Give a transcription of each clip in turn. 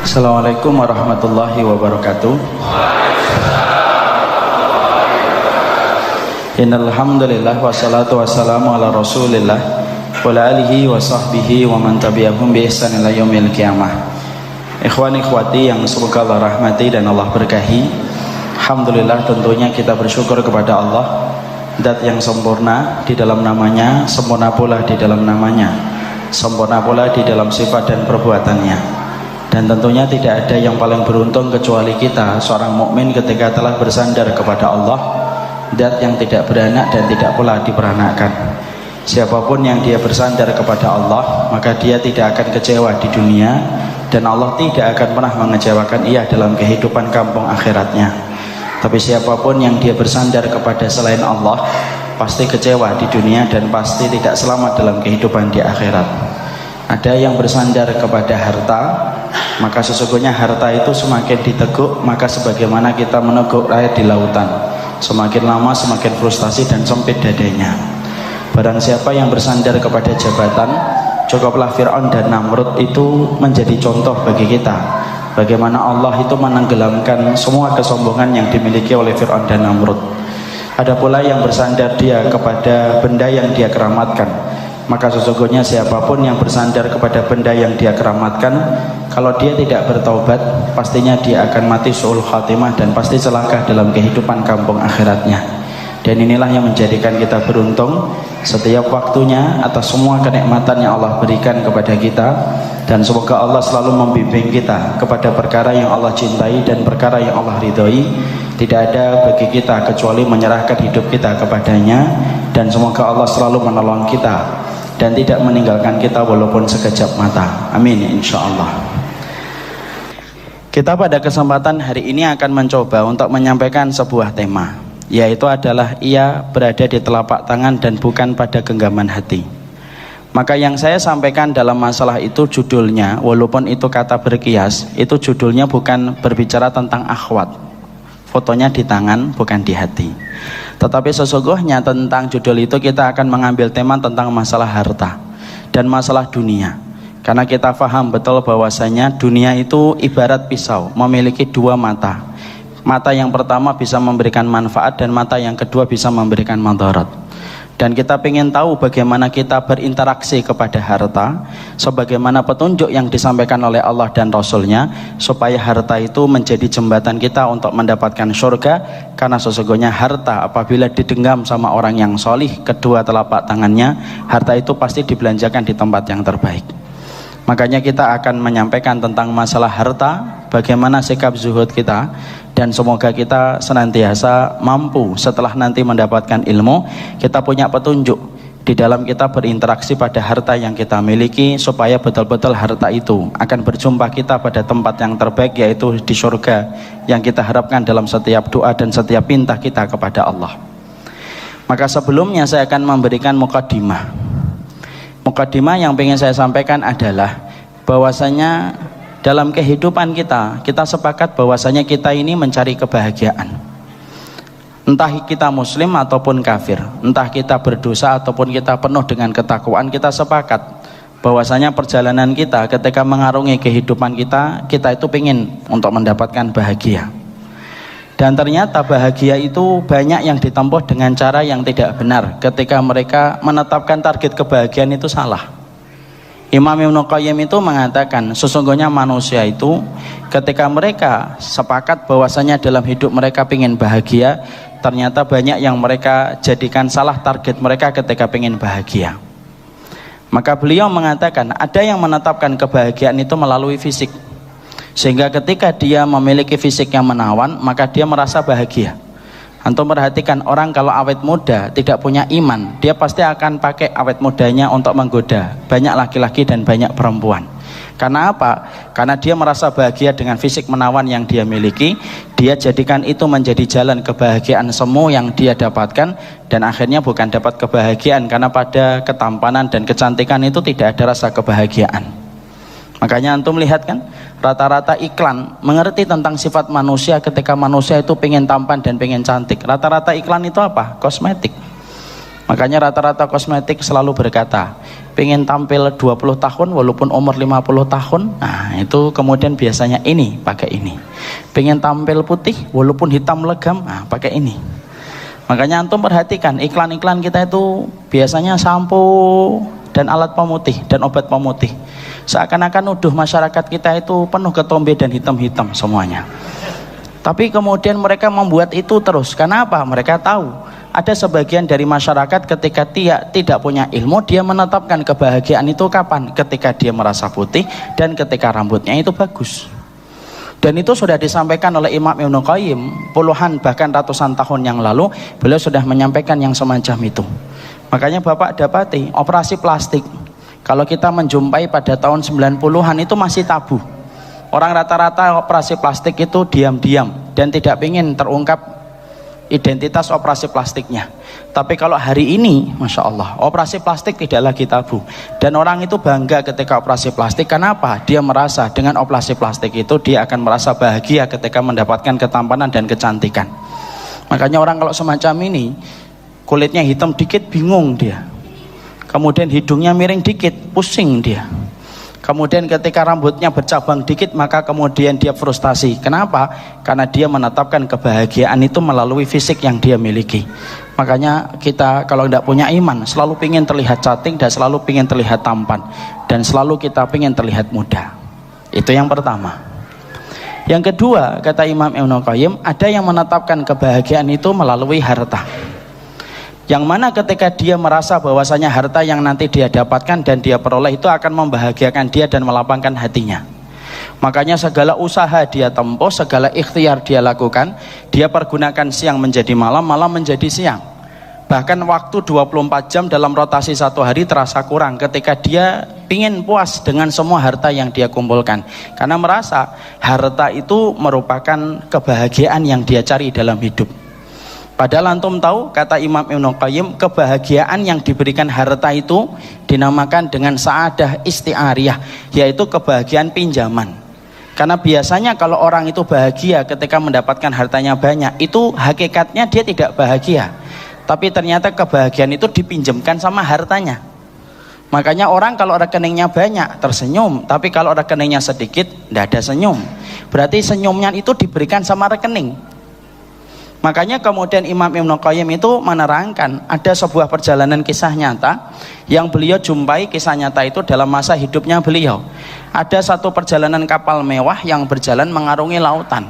Assalamualaikum warahmatullahi wabarakatuh. Innal hamdalillah wassalatu wassalamu ala Rasulillah wa ala alihi wa sahbihi wa man tabi'ahum bi ihsan ila yaumil qiyamah. Ikhwan ikhwati yang semoga Allah rahmati dan Allah berkahi. Alhamdulillah, tentunya kita bersyukur kepada Allah, zat yang sempurna di dalam namanya, sempurna pula di dalam namanya, sempurna pula di dalam sifat dan perbuatannya. Dan tentunya tidak ada yang paling beruntung kecuali kita, seorang mukmin, ketika telah bersandar kepada Allah, zat yang tidak beranak dan tidak pula diperanakkan. Siapapun yang dia bersandar kepada Allah, maka dia tidak akan kecewa di dunia, dan Allah tidak akan pernah mengecewakan ia dalam kehidupan kampung akhiratnya. Tapi siapapun yang dia bersandar kepada selain Allah, pasti kecewa di dunia dan pasti tidak selamat dalam kehidupan di akhirat. Ada yang bersandar kepada harta, maka sesungguhnya harta itu semakin diteguk, maka sebagaimana kita meneguk air di lautan, semakin lama semakin frustasi dan sempit dadanya. Barang siapa yang bersandar kepada jabatan, cukuplah Fir'aun dan Namrud itu menjadi contoh bagi kita, bagaimana Allah itu menenggelamkan semua kesombongan yang dimiliki oleh Fir'aun dan Namrud. Ada pula yang bersandar dia kepada benda yang dia keramatkan, maka sesungguhnya siapapun yang bersandar kepada benda yang dia keramatkan, kalau dia tidak bertaubat, pastinya dia akan mati su'ul khatimah dan pasti celaka dalam kehidupan kampung akhiratnya. Dan inilah yang menjadikan kita beruntung setiap waktunya atas semua kenikmatan yang Allah berikan kepada kita, dan semoga Allah selalu membimbing kita kepada perkara yang Allah cintai dan perkara yang Allah ridhoi. Tidak ada bagi kita kecuali menyerahkan hidup kita kepadanya, dan semoga Allah selalu menolong kita dan tidak meninggalkan kita walaupun sekejap mata. Amin insyaallah. Kita pada kesempatan hari ini akan mencoba untuk menyampaikan sebuah tema, yaitu adalah ia berada di telapak tangan dan bukan pada genggaman hati. Maka yang saya sampaikan dalam masalah itu judulnya, walaupun itu kata berkias, itu judulnya bukan berbicara tentang akhwat, fotonya di tangan bukan di hati. Tetapi sesungguhnya tentang judul itu kita akan mengambil tema tentang masalah harta dan masalah dunia. Karena kita paham betul bahwasanya dunia itu ibarat pisau, memiliki dua mata. Mata yang pertama bisa memberikan manfaat dan mata yang kedua bisa memberikan madarat. Dan kita ingin tahu bagaimana kita berinteraksi kepada harta, sebagaimana petunjuk yang disampaikan oleh Allah dan Rasulnya, supaya harta itu menjadi jembatan kita untuk mendapatkan surga. Karena sesungguhnya harta apabila digenggam sama orang yang solih, kedua telapak tangannya, harta itu pasti dibelanjakan di tempat yang terbaik. Makanya kita akan menyampaikan tentang masalah harta, bagaimana sikap zuhud kita, dan semoga kita senantiasa mampu setelah nanti mendapatkan ilmu, kita punya petunjuk di dalam kita berinteraksi pada harta yang kita miliki, supaya betul-betul harta itu akan berjumpa kita pada tempat yang terbaik, yaitu di surga yang kita harapkan dalam setiap doa dan setiap pinta kita kepada Allah. Maka sebelumnya saya akan memberikan mukaddimah. Mukaddimah yang ingin saya sampaikan adalah bahwasanya dalam kehidupan kita sepakat bahwasanya kita ini mencari kebahagiaan. Entah kita muslim ataupun kafir, entah kita berdosa ataupun kita penuh dengan ketakwaan, kita sepakat bahwasanya perjalanan kita ketika mengarungi kehidupan kita itu ingin untuk mendapatkan bahagia. Dan ternyata bahagia itu banyak yang ditempuh dengan cara yang tidak benar, ketika mereka menetapkan target kebahagiaan itu salah. Imam Ibnu Qayyim itu mengatakan, sesungguhnya manusia itu ketika mereka sepakat bahwasanya dalam hidup mereka ingin bahagia, ternyata banyak yang mereka jadikan salah target mereka ketika ingin bahagia. Maka beliau mengatakan, ada yang menetapkan kebahagiaan itu melalui fisik, sehingga ketika dia memiliki fisik yang menawan, maka dia merasa bahagia. Antum perhatikan, orang kalau awet muda tidak punya iman, dia pasti akan pakai awet mudanya untuk menggoda banyak laki-laki dan banyak perempuan. Karena apa? Karena dia merasa bahagia dengan fisik menawan yang dia miliki. Dia jadikan itu menjadi jalan kebahagiaan semu yang dia dapatkan, dan akhirnya bukan dapat kebahagiaan, karena pada ketampanan dan kecantikan itu tidak ada rasa kebahagiaan. Makanya antum lihat kan, rata-rata iklan mengerti tentang sifat manusia. Ketika manusia itu pengen tampan dan pengen cantik, rata-rata iklan itu apa? Kosmetik. Makanya rata-rata kosmetik selalu berkata, pengen tampil 20 tahun walaupun umur 50 tahun, nah itu kemudian biasanya ini pakai ini. Pengen tampil putih walaupun hitam legam, nah pakai ini. Makanya antum perhatikan iklan-iklan kita itu biasanya sampo dan alat pemutih dan obat pemutih. Seakan-akan nuduh masyarakat kita itu penuh ketombe dan hitam-hitam semuanya. Tapi kemudian mereka membuat itu terus. Kenapa? Mereka tahu ada sebagian dari masyarakat ketika dia tidak punya ilmu, dia menetapkan kebahagiaan itu kapan? Ketika dia merasa putih dan ketika rambutnya itu bagus. Dan itu sudah disampaikan oleh Imam Ibnu Qayyim puluhan bahkan ratusan tahun yang lalu. Beliau sudah menyampaikan yang semacam itu. Makanya Bapak dapati operasi plastik, kalau kita menjumpai pada tahun 90-an itu masih tabu. Orang rata-rata operasi plastik itu diam-diam dan tidak ingin terungkap identitas operasi plastiknya. Tapi kalau hari ini, Masya Allah, operasi plastik tidak lagi tabu. Dan orang itu bangga ketika operasi plastik. Kenapa? Dia merasa dengan operasi plastik itu dia akan merasa bahagia ketika mendapatkan ketampanan dan kecantikan. Makanya orang kalau semacam ini, kulitnya hitam dikit bingung dia. Kemudian hidungnya miring dikit, pusing dia. Kemudian ketika rambutnya bercabang dikit, maka kemudian dia frustasi. Kenapa? Karena dia menetapkan kebahagiaan itu melalui fisik yang dia miliki. Makanya kita kalau tidak punya iman, selalu ingin terlihat cantik dan selalu ingin terlihat tampan. Dan selalu kita ingin terlihat muda. Itu yang pertama. Yang kedua, kata Imam Ibnu Qayyim, ada yang menetapkan kebahagiaan itu melalui harta. Yang mana ketika dia merasa bahwasanya harta yang nanti dia dapatkan dan dia peroleh itu akan membahagiakan dia dan melapangkan hatinya. Makanya segala usaha dia tempuh, segala ikhtiar dia lakukan, dia pergunakan siang menjadi malam, malam menjadi siang. Bahkan waktu 24 jam dalam rotasi satu hari terasa kurang ketika dia ingin puas dengan semua harta yang dia kumpulkan. Karena merasa harta itu merupakan kebahagiaan yang dia cari dalam hidup. Padahal antum tahu, kata Imam Ibnu Qayyim, kebahagiaan yang diberikan harta itu dinamakan dengan sa'adah isti'ariyah, yaitu kebahagiaan pinjaman. Karena biasanya kalau orang itu bahagia ketika mendapatkan hartanya banyak, itu hakikatnya dia tidak bahagia. Tapi ternyata kebahagiaan itu dipinjamkan sama hartanya. Makanya orang kalau rekeningnya banyak tersenyum, tapi kalau rekeningnya sedikit tidak ada senyum. Berarti senyumnya itu diberikan sama rekening. Makanya kemudian Imam Ibnu Qayyim itu menerangkan ada sebuah perjalanan kisah nyata yang beliau jumpai. Kisah nyata itu dalam masa hidupnya beliau. Ada satu perjalanan kapal mewah yang berjalan mengarungi lautan.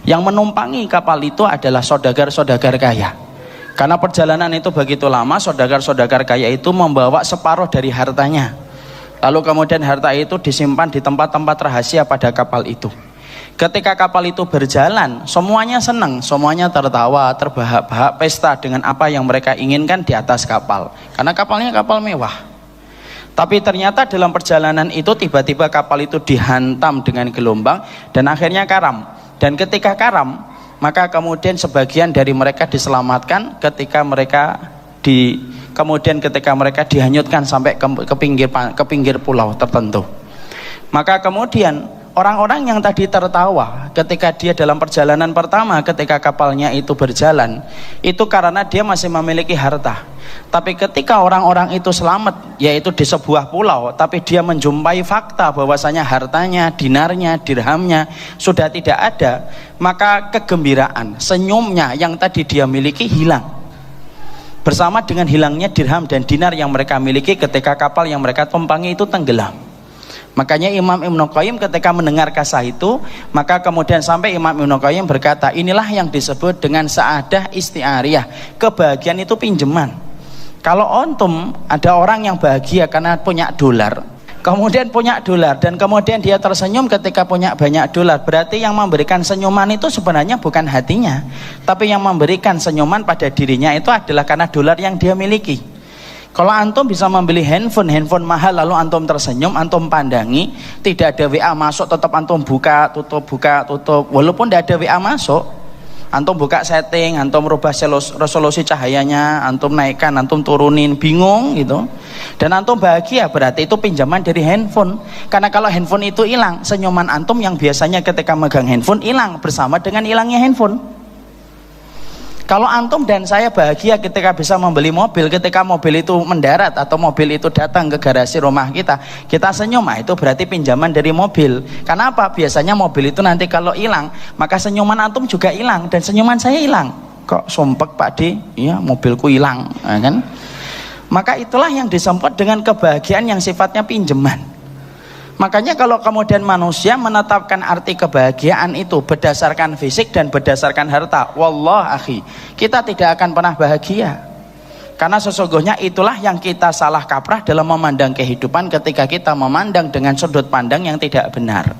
Yang menumpangi kapal itu adalah saudagar-saudagar kaya. Karena perjalanan itu begitu lama, saudagar-saudagar kaya itu membawa separuh dari hartanya. Lalu kemudian harta itu disimpan di tempat-tempat rahasia pada kapal itu. Ketika kapal itu berjalan, semuanya senang, semuanya tertawa, terbahak-bahak, pesta dengan apa yang mereka inginkan di atas kapal. Karena kapalnya kapal mewah. Tapi ternyata dalam perjalanan itu tiba-tiba kapal itu dihantam dengan gelombang dan akhirnya karam. Dan ketika karam, maka kemudian sebagian dari mereka diselamatkan ketika mereka dihanyutkan sampai ke pinggir pulau tertentu. Maka kemudian orang-orang yang tadi tertawa ketika dia dalam perjalanan pertama ketika kapalnya itu berjalan, itu karena dia masih memiliki harta. Tapi ketika orang-orang itu selamat, yaitu di sebuah pulau, tapi dia menjumpai fakta bahwasanya hartanya, dinarnya, dirhamnya sudah tidak ada, maka kegembiraan, senyumnya yang tadi dia miliki hilang. Bersama dengan hilangnya dirham dan dinar yang mereka miliki ketika kapal yang mereka tumpangi itu tenggelam. Makanya Imam Ibnu Qayyim ketika mendengar kisah itu, maka kemudian sampai Imam Ibnu Qayyim berkata, inilah yang disebut dengan sa'adah isti'ariyah. Kebahagiaan itu pinjaman. Kalau antum ada orang yang bahagia karena punya dolar, kemudian punya dolar dan kemudian dia tersenyum ketika punya banyak dolar, berarti yang memberikan senyuman itu sebenarnya bukan hatinya, tapi yang memberikan senyuman pada dirinya itu adalah karena dolar yang dia miliki. Kalau antum bisa membeli handphone mahal lalu antum tersenyum, antum pandangi, tidak ada WA masuk, tetap antum buka tutup, walaupun tidak ada WA masuk, antum buka setting, antum rubah resolusi cahayanya, antum naikkan, antum turunin, bingung gitu, dan antum bahagia, berarti itu pinjaman dari handphone. Karena kalau handphone itu hilang, senyuman antum yang biasanya ketika megang handphone hilang bersama dengan hilangnya handphone. Kalau antum dan saya bahagia ketika bisa membeli mobil, ketika mobil itu mendarat atau mobil itu datang ke garasi rumah kita senyum, itu berarti pinjaman dari mobil. Karena apa? Biasanya mobil itu nanti kalau hilang, maka senyuman antum juga hilang dan senyuman saya hilang. Kok sumpek Pak D? Iya, mobilku hilang, kan? Maka itulah yang disebut dengan kebahagiaan yang sifatnya pinjaman. Makanya kalau kemudian manusia menetapkan arti kebahagiaan itu berdasarkan fisik dan berdasarkan harta, wallah akhi, kita tidak akan pernah bahagia. Karena sesungguhnya itulah yang kita salah kaprah dalam memandang kehidupan ketika kita memandang dengan sudut pandang yang tidak benar.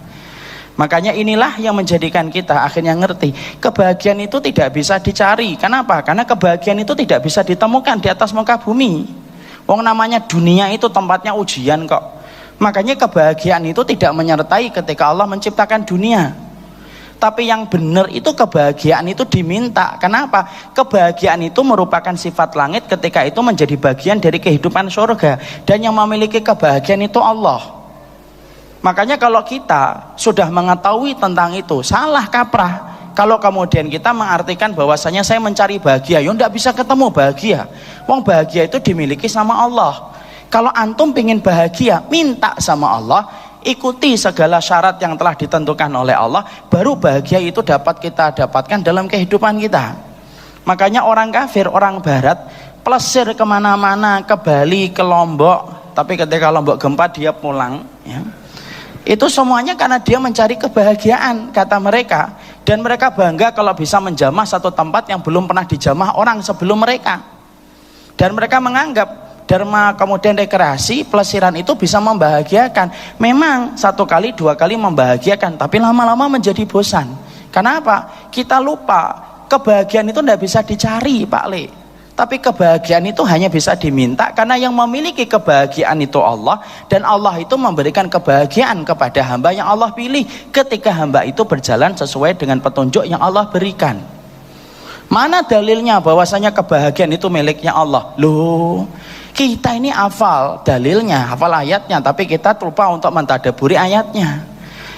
Makanya inilah yang menjadikan kita akhirnya ngerti kebahagiaan itu tidak bisa dicari. Kenapa? Karena kebahagiaan itu tidak bisa ditemukan di atas muka bumi. Wong namanya dunia itu tempatnya ujian kok. Makanya kebahagiaan itu tidak menyertai ketika Allah menciptakan dunia. Tapi yang benar itu kebahagiaan itu diminta. Kenapa? Kebahagiaan itu merupakan sifat langit ketika itu menjadi bagian dari kehidupan surga. Dan yang memiliki kebahagiaan itu Allah. Makanya kalau kita sudah mengetahui tentang itu, salah kaprah kalau kemudian kita mengartikan bahwasanya saya mencari bahagia, ya tidak bisa ketemu bahagia. Wong bahagia itu dimiliki sama Allah. Kalau antum ingin bahagia, minta sama Allah, ikuti segala syarat yang telah ditentukan oleh Allah, baru bahagia itu dapat kita dapatkan dalam kehidupan kita. Makanya orang kafir, orang barat plesir kemana-mana, ke Bali, ke Lombok, tapi ketika Lombok gempa dia pulang, ya. Itu semuanya karena dia mencari kebahagiaan, kata mereka. Dan mereka bangga kalau bisa menjamah satu tempat yang belum pernah dijamah orang sebelum mereka. Dan mereka menganggap Dharma kemudian rekreasi, pelesiran itu bisa membahagiakan. Memang satu kali, dua kali membahagiakan, tapi lama-lama menjadi bosan. Kenapa? Kita lupa kebahagiaan itu tidak bisa dicari, Pak Le. Tapi kebahagiaan itu hanya bisa diminta karena yang memiliki kebahagiaan itu Allah, dan Allah itu memberikan kebahagiaan kepada hamba yang Allah pilih ketika hamba itu berjalan sesuai dengan petunjuk yang Allah berikan. Mana dalilnya bahwasanya kebahagiaan itu miliknya Allah? Loh, kita ini hafal dalilnya, hafal ayatnya, tapi kita lupa untuk mentadaburi ayatnya.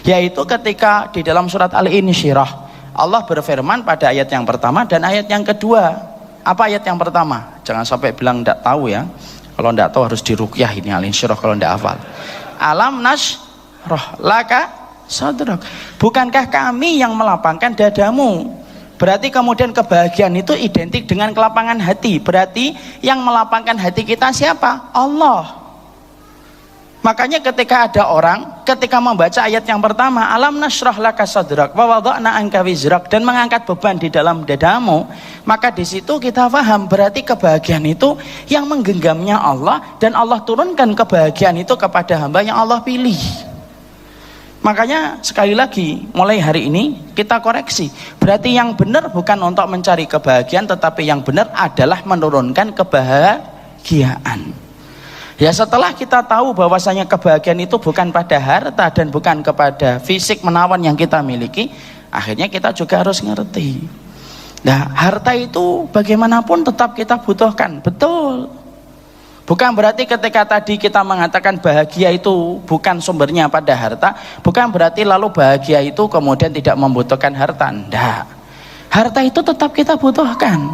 Yaitu ketika di dalam surat Al-Insyirah, Allah berfirman pada ayat yang pertama dan ayat yang kedua. Apa ayat yang pertama? Jangan sampai bilang tidak tahu ya. Kalau tidak tahu harus diruqyah ini Al-Insyirah kalau tidak hafal. Alam nashrah laka sadrak. Bukankah kami yang melapangkan dadamu? Berarti kemudian kebahagiaan itu identik dengan kelapangan hati. Berarti yang melapangkan hati kita siapa? Allah. Makanya ketika ada orang ketika membaca ayat yang pertama, alam nashrah laka sadrak wa wada'na anka wizrak, dan mengangkat beban di dalam dadamu, maka di situ kita paham berarti kebahagiaan itu yang menggenggamnya Allah, dan Allah turunkan kebahagiaan itu kepada hamba yang Allah pilih. Makanya sekali lagi mulai hari ini kita koreksi, berarti yang benar bukan untuk mencari kebahagiaan, tetapi yang benar adalah menurunkan kebahagiaan. Ya setelah kita tahu bahwasanya kebahagiaan itu bukan pada harta dan bukan kepada fisik menawan yang kita miliki, akhirnya kita juga harus ngerti. Nah, harta itu bagaimanapun tetap kita butuhkan, betul. Bukan berarti ketika tadi kita mengatakan bahagia itu bukan sumbernya pada harta, bukan berarti lalu bahagia itu kemudian tidak membutuhkan harta. Tidak. Harta itu tetap kita butuhkan.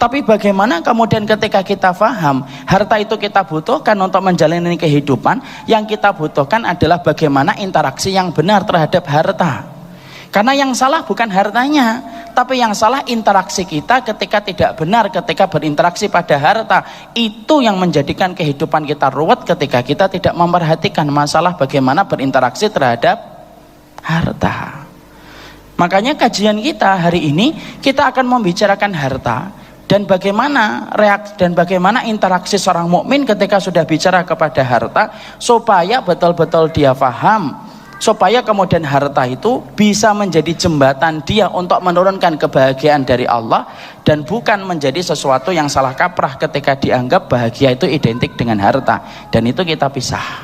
Tapi bagaimana kemudian ketika kita paham harta itu kita butuhkan untuk menjalani kehidupan, yang kita butuhkan adalah bagaimana interaksi yang benar terhadap harta. Karena yang salah bukan hartanya, tapi yang salah interaksi kita ketika tidak benar ketika berinteraksi pada harta. Itu yang menjadikan kehidupan kita ruwet ketika kita tidak memperhatikan masalah bagaimana berinteraksi terhadap harta. Makanya kajian kita hari ini kita akan membicarakan harta dan bagaimana reaksi dan bagaimana interaksi seorang mukmin ketika sudah bicara kepada harta, supaya betul-betul dia paham, supaya kemudian harta itu bisa menjadi jembatan dia untuk menurunkan kebahagiaan dari Allah, dan bukan menjadi sesuatu yang salah kaprah ketika dianggap bahagia itu identik dengan harta, dan itu kita pisah.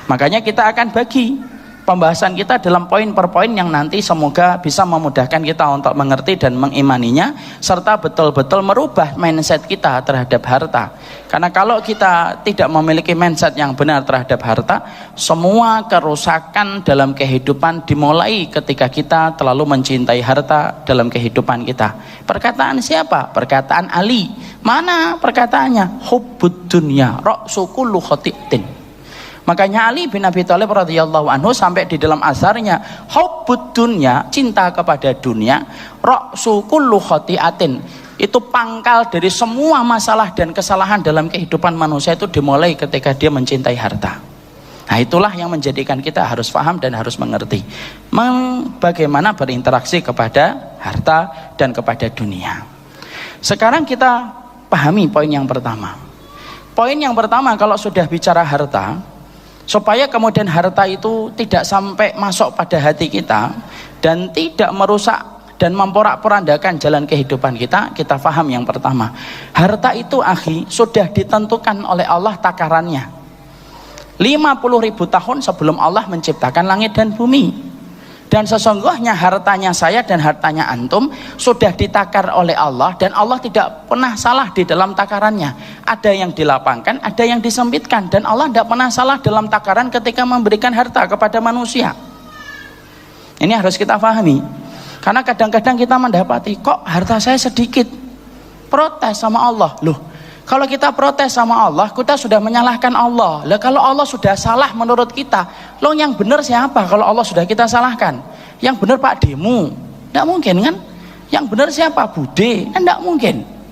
Makanya kita akan bagi pembahasan kita dalam poin per poin yang nanti semoga bisa memudahkan kita untuk mengerti dan mengimaninya, serta betul-betul merubah mindset kita terhadap harta. Karena kalau kita tidak memiliki mindset yang benar terhadap harta, semua kerusakan dalam kehidupan dimulai ketika kita terlalu mencintai harta dalam kehidupan kita. Perkataan siapa? Perkataan Ali. Mana perkataannya? Hubbud dunya ra'su kullu khati'tin. Makanya Ali bin Abi Thalib radhiyallahu anhu sampai di dalam asarnya, hubbud dunya, cinta kepada dunia, ra'su kullu khati'atin, itu pangkal dari semua masalah dan kesalahan dalam kehidupan manusia itu dimulai ketika dia mencintai harta. Nah, itulah yang menjadikan kita harus paham dan harus mengerti bagaimana berinteraksi kepada harta dan kepada dunia. Sekarang kita pahami poin yang pertama. Poin yang pertama, kalau sudah bicara harta, supaya kemudian harta itu tidak sampai masuk pada hati kita dan tidak merusak dan memporak-porandakan jalan kehidupan kita, kita paham yang pertama, harta itu akhi sudah ditentukan oleh Allah takarannya 50.000 tahun sebelum Allah menciptakan langit dan bumi. Dan sesungguhnya hartanya saya dan hartanya antum sudah ditakar oleh Allah, dan Allah tidak pernah salah di dalam takarannya. Ada yang dilapangkan, ada yang disempitkan, dan Allah tidak pernah salah dalam takaran ketika memberikan harta kepada manusia. Ini harus kita pahami. Karena kadang-kadang kita mendapati, kok harta saya sedikit, protes sama Allah. Loh, kalau kita protes sama Allah, kita sudah menyalahkan Allah. Lah kalau Allah sudah salah menurut kita, loh yang benar siapa kalau Allah sudah kita salahkan? Yang benar Pak Demu? Tidak mungkin kan? Yang benar siapa? Bude? Tidak mungkin.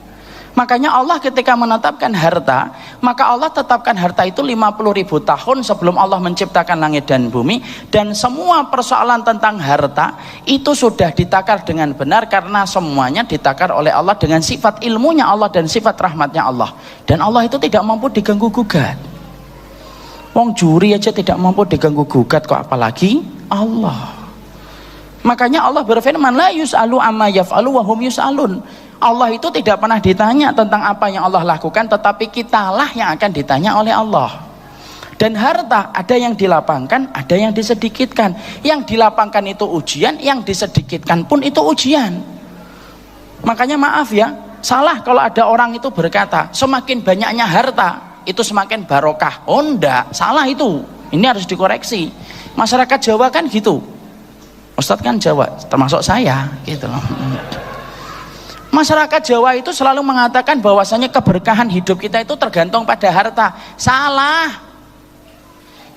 Makanya Allah ketika menetapkan harta, maka Allah tetapkan harta itu 50.000 tahun sebelum Allah menciptakan langit dan bumi. Dan semua persoalan tentang harta itu sudah ditakar dengan benar, karena semuanya ditakar oleh Allah dengan sifat ilmunya Allah dan sifat rahmatnya Allah. Dan Allah itu tidak mampu diganggu gugat. Wong juri aja tidak mampu diganggu gugat, kok apalagi Allah. Makanya Allah berfirman, la yus'alu amma yaf'alu wa hum yus'alun. Allah itu tidak pernah ditanya tentang apa yang Allah lakukan, tetapi kitalah yang akan ditanya oleh Allah. Dan harta ada yang dilapangkan, ada yang disedikitkan. Yang dilapangkan itu ujian, yang disedikitkan pun itu ujian. Makanya maaf ya, salah kalau ada orang itu berkata semakin banyaknya harta itu semakin barokah. Oh enggak, salah itu. Ini harus dikoreksi. Masyarakat Jawa kan gitu. Ustadz kan Jawa, termasuk saya gitu loh. Masyarakat Jawa itu selalu mengatakan bahwasanya keberkahan hidup kita itu tergantung pada harta. Salah.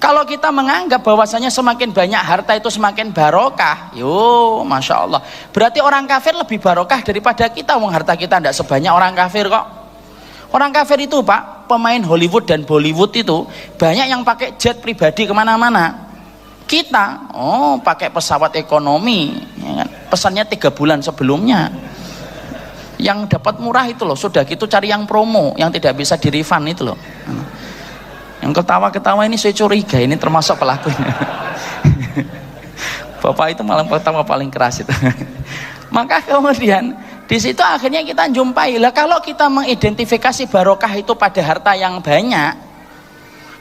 Kalau kita menganggap bahwasanya semakin banyak harta itu semakin barokah, yo, masya Allah. Berarti orang kafir lebih barokah daripada kita. Wong harta kita tidak sebanyak orang kafir kok. Orang kafir itu Pak, pemain Hollywood dan Bollywood itu banyak yang pakai jet pribadi kemana-mana. Kita, pakai pesawat ekonomi, ya kan? Pesannya 3 bulan sebelumnya. Yang dapat murah itu loh, sudah gitu cari yang promo, yang tidak bisa di refund itu loh. Yang ketawa-ketawa ini saya curiga, ini termasuk pelakunya. Bapak itu malah pertama paling keras itu. Maka kemudian di situ akhirnya kita jumpai lah, kalau kita mengidentifikasi barokah itu pada harta yang banyak,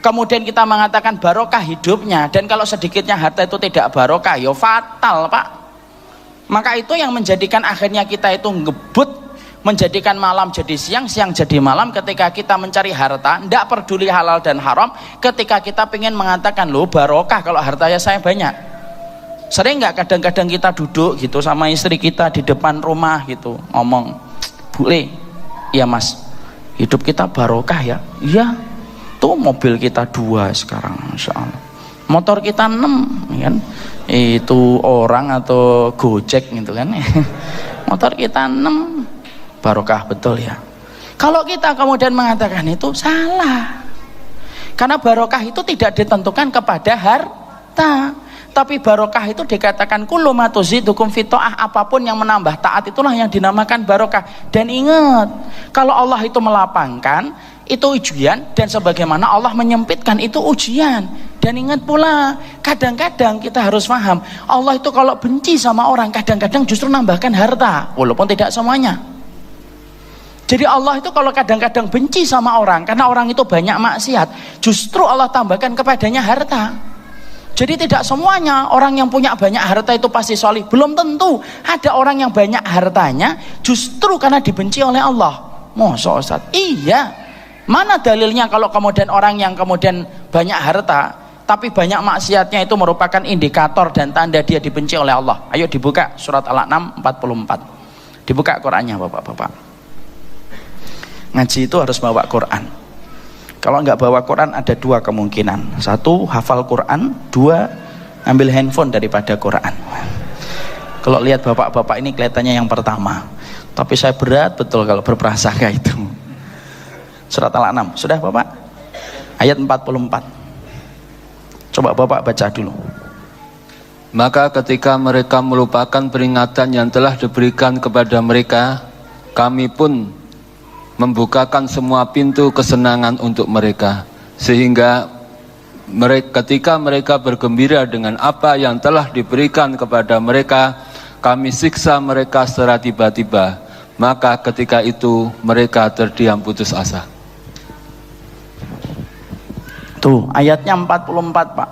kemudian kita mengatakan barokah hidupnya, dan kalau sedikitnya harta itu tidak barokah, ya fatal Pak. Maka itu yang menjadikan akhirnya kita itu ngebut, menjadikan malam jadi siang, siang jadi malam ketika kita mencari harta, tidak peduli halal dan haram. Ketika kita ingin mengatakan loh barokah kalau hartanya saya banyak. Sering nggak kadang-kadang kita duduk gitu sama istri kita di depan rumah gitu, ngomong, Bu Le, iya mas, hidup kita barokah ya? Iya, tuh mobil kita 2 sekarang, Masya Allah, motor kita 6 kan? Itu orang atau Gojek gitu kan. Motor kita 6, barokah betul ya. Kalau kita kemudian mengatakan itu salah, karena barokah itu tidak ditentukan kepada harta, tapi barokah itu dikatakan kullu ma tuzidukum fi ta'ah, apapun yang menambah taat itulah yang dinamakan barokah. Dan ingat, kalau Allah itu melapangkan itu ujian, dan sebagaimana Allah menyempitkan itu ujian. Dan ingat pula, kadang-kadang kita harus paham, Allah itu kalau benci sama orang kadang-kadang justru nambahkan harta, walaupun tidak semuanya. Jadi Allah itu kalau kadang-kadang benci sama orang karena orang itu banyak maksiat, justru Allah tambahkan kepadanya harta. Jadi tidak semuanya orang yang punya banyak harta itu pasti solih. Belum tentu. Ada orang yang banyak hartanya justru karena dibenci oleh Allah. Masa Ustaz? Iya. Mana dalilnya kalau kemudian orang yang kemudian banyak harta tapi banyak maksiatnya itu merupakan indikator dan tanda dia dibenci oleh Allah? Ayo dibuka surat Al-An'am 44. Dibuka Qur'annya Bapak-bapak. Ngaji itu harus bawa Qur'an. Kalau nggak bawa Quran ada dua kemungkinan. Satu, hafal Quran. Dua, ambil handphone daripada Quran. Kalau lihat bapak-bapak ini kelihatannya yang pertama. Tapi saya berat betul kalau berprasangka itu. Surat Al-An'am. Sudah Bapak? Ayat 44. Coba Bapak baca dulu. Maka ketika mereka melupakan peringatan yang telah diberikan kepada mereka, kami pun membukakan semua pintu kesenangan untuk mereka, sehingga ketika mereka bergembira dengan apa yang telah diberikan kepada mereka, kami siksa mereka secara tiba-tiba. Maka ketika itu mereka terdiam putus asa. Tuh ayatnya 44 Pak.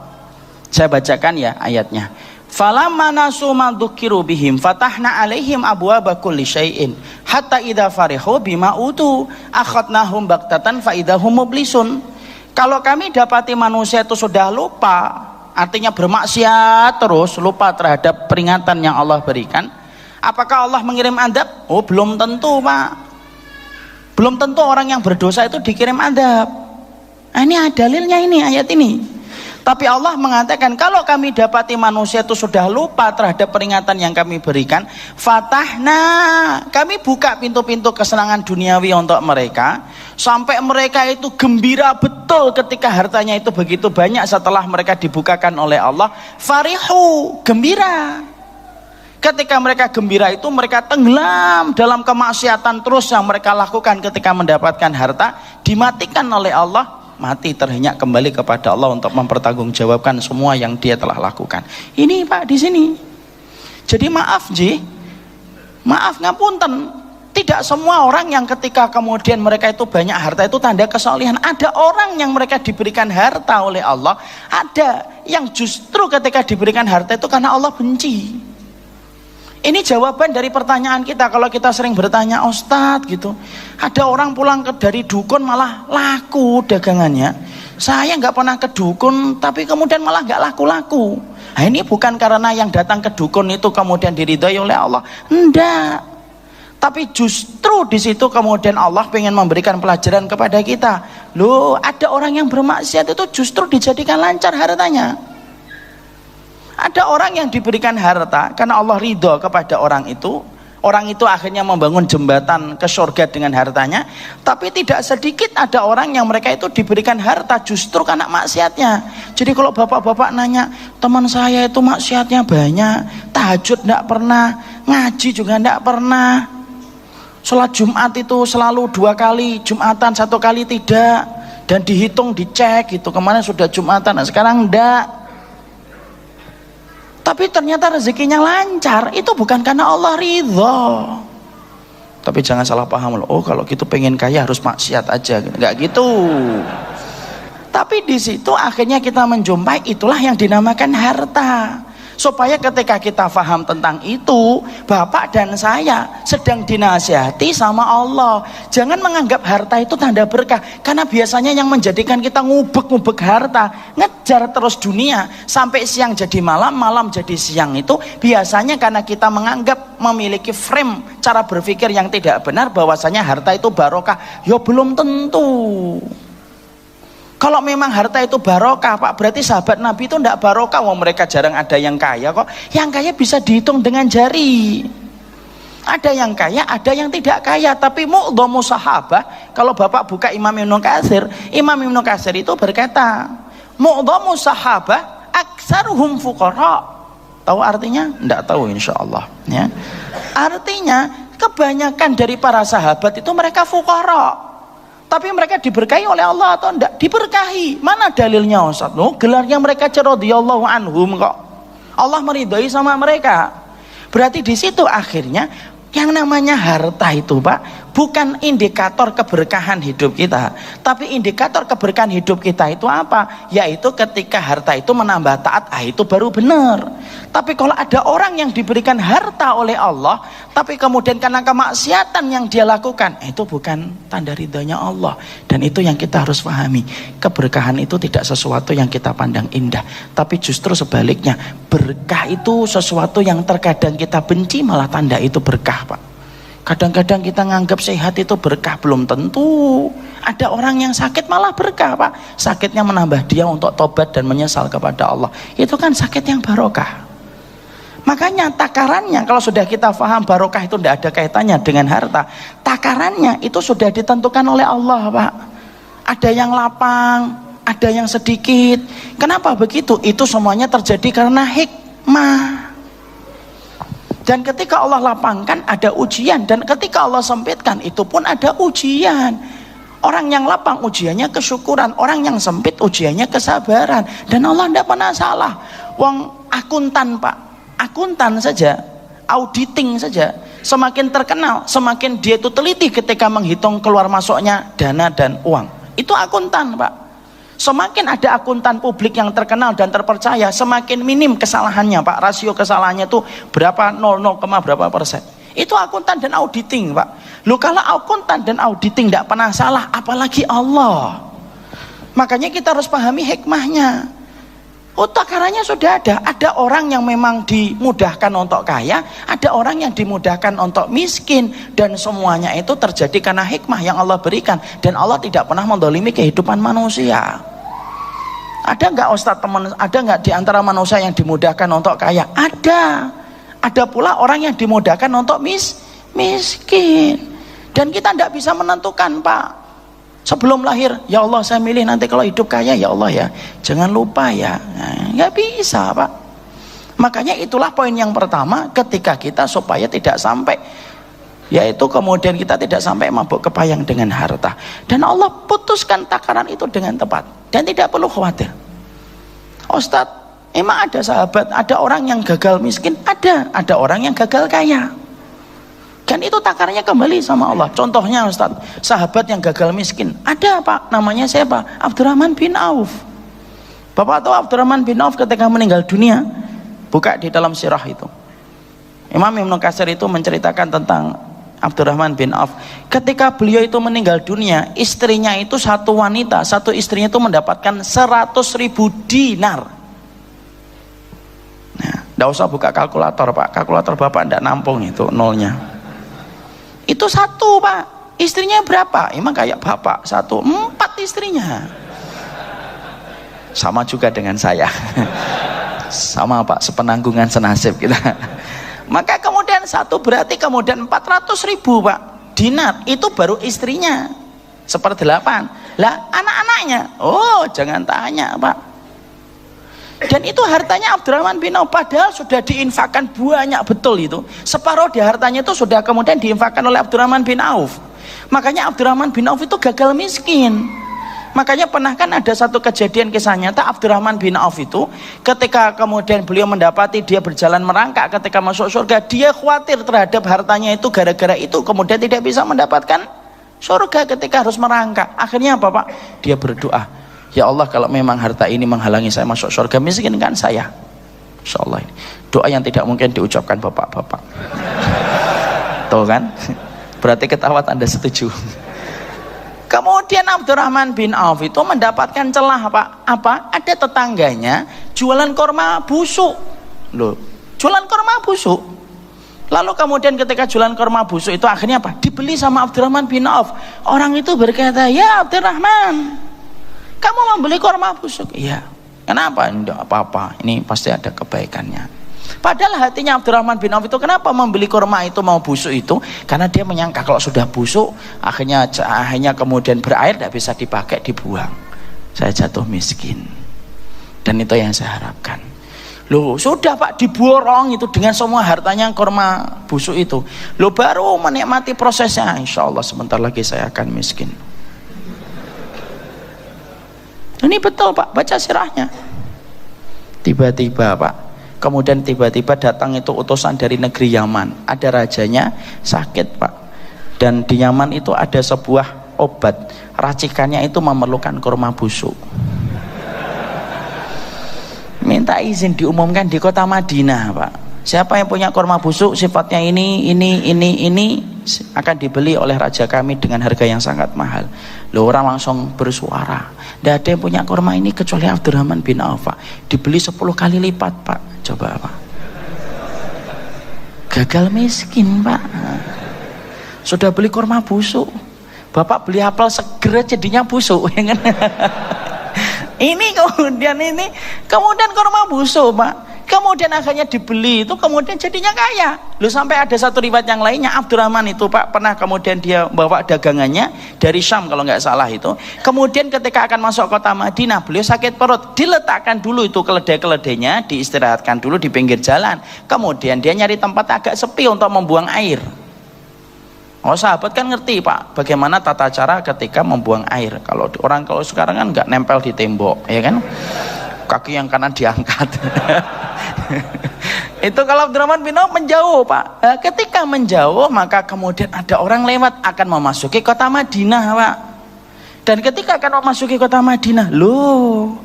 Saya bacakan ya ayatnya. Falamma nasu ma dzukiru bihim fatahna alaihim abwaaba kulli syai'in hatta idza farihu bima utu akhadnahum baktatan fa idahum mublisun. Kalau kami dapati manusia itu sudah lupa, artinya bermaksiat terus, lupa terhadap peringatan yang Allah berikan, apakah Allah mengirim adab? Oh, belum tentu Pak. Belum tentu orang yang berdosa itu dikirim adab. Nah, ini dalilnya ini ayat ini. Tapi Allah mengatakan kalau kami dapati manusia itu sudah lupa terhadap peringatan yang kami berikan, fatahna, kami buka pintu-pintu kesenangan duniawi untuk mereka, sampai mereka itu gembira betul ketika hartanya itu begitu banyak setelah mereka dibukakan oleh Allah. Farihu, gembira. Ketika mereka gembira itu mereka tenggelam dalam kemaksiatan terus yang mereka lakukan ketika mendapatkan harta, dimatikan oleh Allah. Mati terhenyak kembali kepada Allah untuk mempertanggungjawabkan semua yang dia telah lakukan. Ini Pak di sini. Jadi maaf ngapunten. Tidak semua orang yang ketika kemudian mereka itu banyak harta itu tanda kesolihan. Ada orang yang mereka diberikan harta oleh Allah, ada yang justru ketika diberikan harta itu karena Allah benci. Ini jawaban dari pertanyaan kita. Kalau kita sering bertanya, Ustadz gitu, ada orang pulang dari dukun malah laku dagangannya. Saya nggak pernah ke dukun tapi kemudian malah nggak laku-laku. Nah, ini bukan karena yang datang ke dukun itu kemudian diridhai oleh Allah, enggak. Tapi justru di situ kemudian Allah pengen memberikan pelajaran kepada kita. Loh, ada orang yang bermaksiat itu justru dijadikan lancar hartanya. Ada orang yang diberikan harta karena Allah ridho kepada orang itu akhirnya membangun jembatan ke surga dengan hartanya. Tapi tidak sedikit ada orang yang mereka itu diberikan harta justru karena maksiatnya. Jadi kalau bapak-bapak nanya, teman saya itu maksiatnya banyak, tahajud tidak pernah, ngaji juga tidak pernah, sholat Jumat itu selalu 2 kali, Jumatan 1 kali tidak, dan dihitung dicek gitu, kemarin sudah Jumatan, nah sekarang enggak. Tapi ternyata rezekinya lancar, itu bukan karena Allah ridho. Tapi jangan salah paham loh, oh kalau gitu pengen kaya harus maksiat aja, nggak gitu. Tapi di situ akhirnya kita menjumpai itulah yang dinamakan harta. Supaya ketika kita paham tentang itu, Bapak dan saya sedang dinasihati sama Allah. Jangan menganggap harta itu tanda berkah, karena biasanya yang menjadikan kita ngubek-ngubek harta, ngejar terus dunia sampai siang jadi malam, malam jadi siang, itu biasanya karena kita menganggap memiliki frame cara berpikir yang tidak benar bahwasanya harta itu barokah. Ya belum tentu. Kalau memang harta itu barokah Pak, berarti sahabat Nabi itu tidak barokah. Wah, mereka jarang ada yang kaya kok. Yang kaya bisa dihitung dengan jari. Ada yang kaya, ada yang tidak kaya. Tapi mu'dhamu sahabah, kalau Bapak buka Imam Ibnu Katsir itu berkata, mu'dhamu sahabah aktsaruhum fuqara. Tahu artinya? Tidak tahu insyaallah ya. Artinya kebanyakan dari para sahabat itu mereka fuqara. Tapi mereka diberkahi oleh Allah atau enggak? Diberkahi. Mana dalilnya Ustaz? Loh, gelarnya mereka radhiyallahu anhum kok. Allah meridhai sama mereka. Berarti di situ akhirnya yang namanya harta itu Pak, bukan indikator keberkahan hidup kita. Tapi indikator keberkahan hidup kita itu apa? Yaitu ketika harta itu menambah taat, itu baru benar. Tapi kalau ada orang yang diberikan harta oleh Allah, tapi kemudian karena kemaksiatan yang dia lakukan, itu bukan tanda ridhonya Allah. Dan itu yang kita harus pahami. Keberkahan itu tidak sesuatu yang kita pandang indah, tapi justru sebaliknya, berkah itu sesuatu yang terkadang kita benci, malah tanda itu berkah, Pak. Kadang-kadang kita nganggap sehat itu berkah, belum tentu. Ada orang yang sakit malah berkah, Pak. Sakitnya menambah dia untuk tobat dan menyesal kepada Allah. Itu kan sakit yang barokah. Makanya takarannya, kalau sudah kita paham barokah itu tidak ada kaitannya dengan harta, takarannya itu sudah ditentukan oleh Allah, Pak. Ada yang lapang, ada yang sedikit. Kenapa begitu? Itu semuanya terjadi karena hikmah. Dan ketika Allah lapangkan ada ujian, dan ketika Allah sempitkan itu pun ada ujian. Orang yang lapang ujiannya kesyukuran, orang yang sempit ujiannya kesabaran. Dan Allah tidak pernah salah. Wong akuntan, Pak, akuntan saja, auditing saja, semakin terkenal, semakin dia itu teliti ketika menghitung keluar masuknya dana dan uang. Itu akuntan, Pak. Semakin ada akuntan publik yang terkenal dan terpercaya, semakin minim kesalahannya, Pak. Rasio kesalahannya itu berapa, 0, berapa persen. Itu akuntan dan auditing, Pak. Loh, kalau akuntan dan auditing tidak pernah salah, apalagi Allah. Makanya kita harus pahami hikmahnya. Takarannya sudah ada. Ada orang yang memang dimudahkan untuk kaya, ada orang yang dimudahkan untuk miskin, dan semuanya itu terjadi karena hikmah yang Allah berikan. Dan Allah tidak pernah mendolimi kehidupan manusia. Ada nggak Ustadz teman? Ada nggak di antara manusia yang dimudahkan untuk kaya? Ada. Ada pula orang yang dimudahkan untuk miskin. Dan kita tidak bisa menentukan, Pak. Sebelum lahir, ya Allah saya milih nanti kalau hidup kaya, ya Allah ya, jangan lupa ya. Nggak bisa, Pak. Makanya itulah poin yang pertama ketika kita supaya tidak sampai, yaitu kemudian kita tidak sampai mabuk kepayang dengan harta. Dan Allah putuskan takaran itu dengan tepat. Dan tidak perlu khawatir. Ustadz, emang ada sahabat, ada orang yang gagal miskin? Ada orang yang gagal kaya. Dan itu takarannya kembali sama Allah. Contohnya Ustadz, sahabat yang gagal miskin, ada, Pak, namanya siapa? Abdurrahman bin Auf. Bapak tahu Abdurrahman bin Auf ketika meninggal dunia? Buka di dalam sirah itu. Imam Ibnu Katsir itu menceritakan tentang Abdurrahman bin Auf. Ketika beliau itu meninggal dunia, istrinya itu satu wanita, satu istrinya itu mendapatkan 100.000 dinar. Nah, tidak usah buka kalkulator, Pak. Kalkulator Bapak tidak nampung itu nolnya. Itu satu, Pak. Istrinya berapa? Emang kayak Bapak, 4 istrinya. Sama juga dengan saya. Sama, Pak, sepenanggungan senasib kita. Maka kemudian satu berarti kemudian 400.000, Pak, dinar. Itu baru istrinya 1/8. Lah anak-anaknya, oh jangan tanya, Pak. Dan itu hartanya Abdurrahman bin Auf, padahal sudah diinfakkan banyak betul itu. Separuh di hartanya itu sudah kemudian diinfakkan oleh Abdurrahman bin Auf. Makanya Abdurrahman bin Auf itu gagal miskin. Makanya pernah kan ada satu kejadian kisah nyata, Abdurrahman bin Auf itu ketika kemudian beliau mendapati dia berjalan merangkak ketika masuk surga, dia khawatir terhadap hartanya itu, gara-gara itu kemudian tidak bisa mendapatkan surga ketika harus merangkak. Akhirnya apa, Pak? Dia berdoa, ya Allah, kalau memang harta ini menghalangi saya masuk surga, miskinkan saya. Insyaallah ini doa yang tidak mungkin diucapkan bapak-bapak. Tahu kan? Berarti ketawa Anda setuju. Kemudian Abdurrahman bin Auf itu mendapatkan celah, Pak. Apa? Ada tetangganya jualan korma busuk. Loh, jualan korma busuk. Lalu kemudian ketika jualan korma busuk itu akhirnya apa? Dibeli sama Abdurrahman bin Auf. Orang itu berkata, ya Abdurrahman, kamu membeli korma busuk? Iya. Kenapa? Tidak apa-apa, ini pasti ada kebaikannya. Padahal hatinya Abdurrahman bin Auf itu kenapa membeli korma itu mau busuk itu? Karena dia menyangka kalau sudah busuk akhirnya kemudian berair, tidak bisa dipakai, dibuang. Saya jatuh miskin. Dan itu yang saya harapkan. Loh, sudah, Pak, diborong itu dengan semua hartanya korma busuk itu. Loh, baru menikmati prosesnya. Insya Allah sebentar lagi saya akan miskin. Ini betul, Pak, baca sirahnya. Tiba-tiba, Pak, kemudian tiba-tiba datang itu utusan dari negeri Yaman. Ada rajanya sakit, Pak. Dan di Yaman itu ada sebuah obat, racikannya itu memerlukan kurma busuk. Minta izin diumumkan di kota Madinah, Pak. Siapa yang punya kurma busuk sifatnya ini akan dibeli oleh raja kami dengan harga yang sangat mahal. Loh, orang langsung bersuara, tidak ada yang punya kurma ini kecuali Abdurrahman bin Auf, Pak. Dibeli 10 kali lipat, Pak. Coba, Pak. Gagal miskin, Pak. Sudah beli kurma busuk, Bapak beli apel seger jadinya busuk, ya kan? Kemudian kurma busuk, Pak. Kemudian akhirnya dibeli itu, kemudian jadinya kaya. Loh, sampai ada satu riwayat yang lainnya, Abdurrahman itu, Pak, pernah kemudian dia bawa dagangannya dari Syam kalau nggak salah itu. Kemudian ketika akan masuk kota Madinah, beliau sakit perut, diletakkan dulu itu keledai-keledainya, diistirahatkan dulu di pinggir jalan. Kemudian dia nyari tempat agak sepi untuk membuang air. Oh, sahabat kan ngerti, Pak, bagaimana tata cara ketika membuang air. Kalau sekarang kan nggak nempel di tembok, ya kan? Kaki yang kanan diangkat. Itu kalau Abdurrahman bin Auf menjauh, Pak. Ketika menjauh, maka kemudian ada orang lewat akan memasuki kota Madinah, Pak. Dan ketika akan memasuki kota Madinah, loh,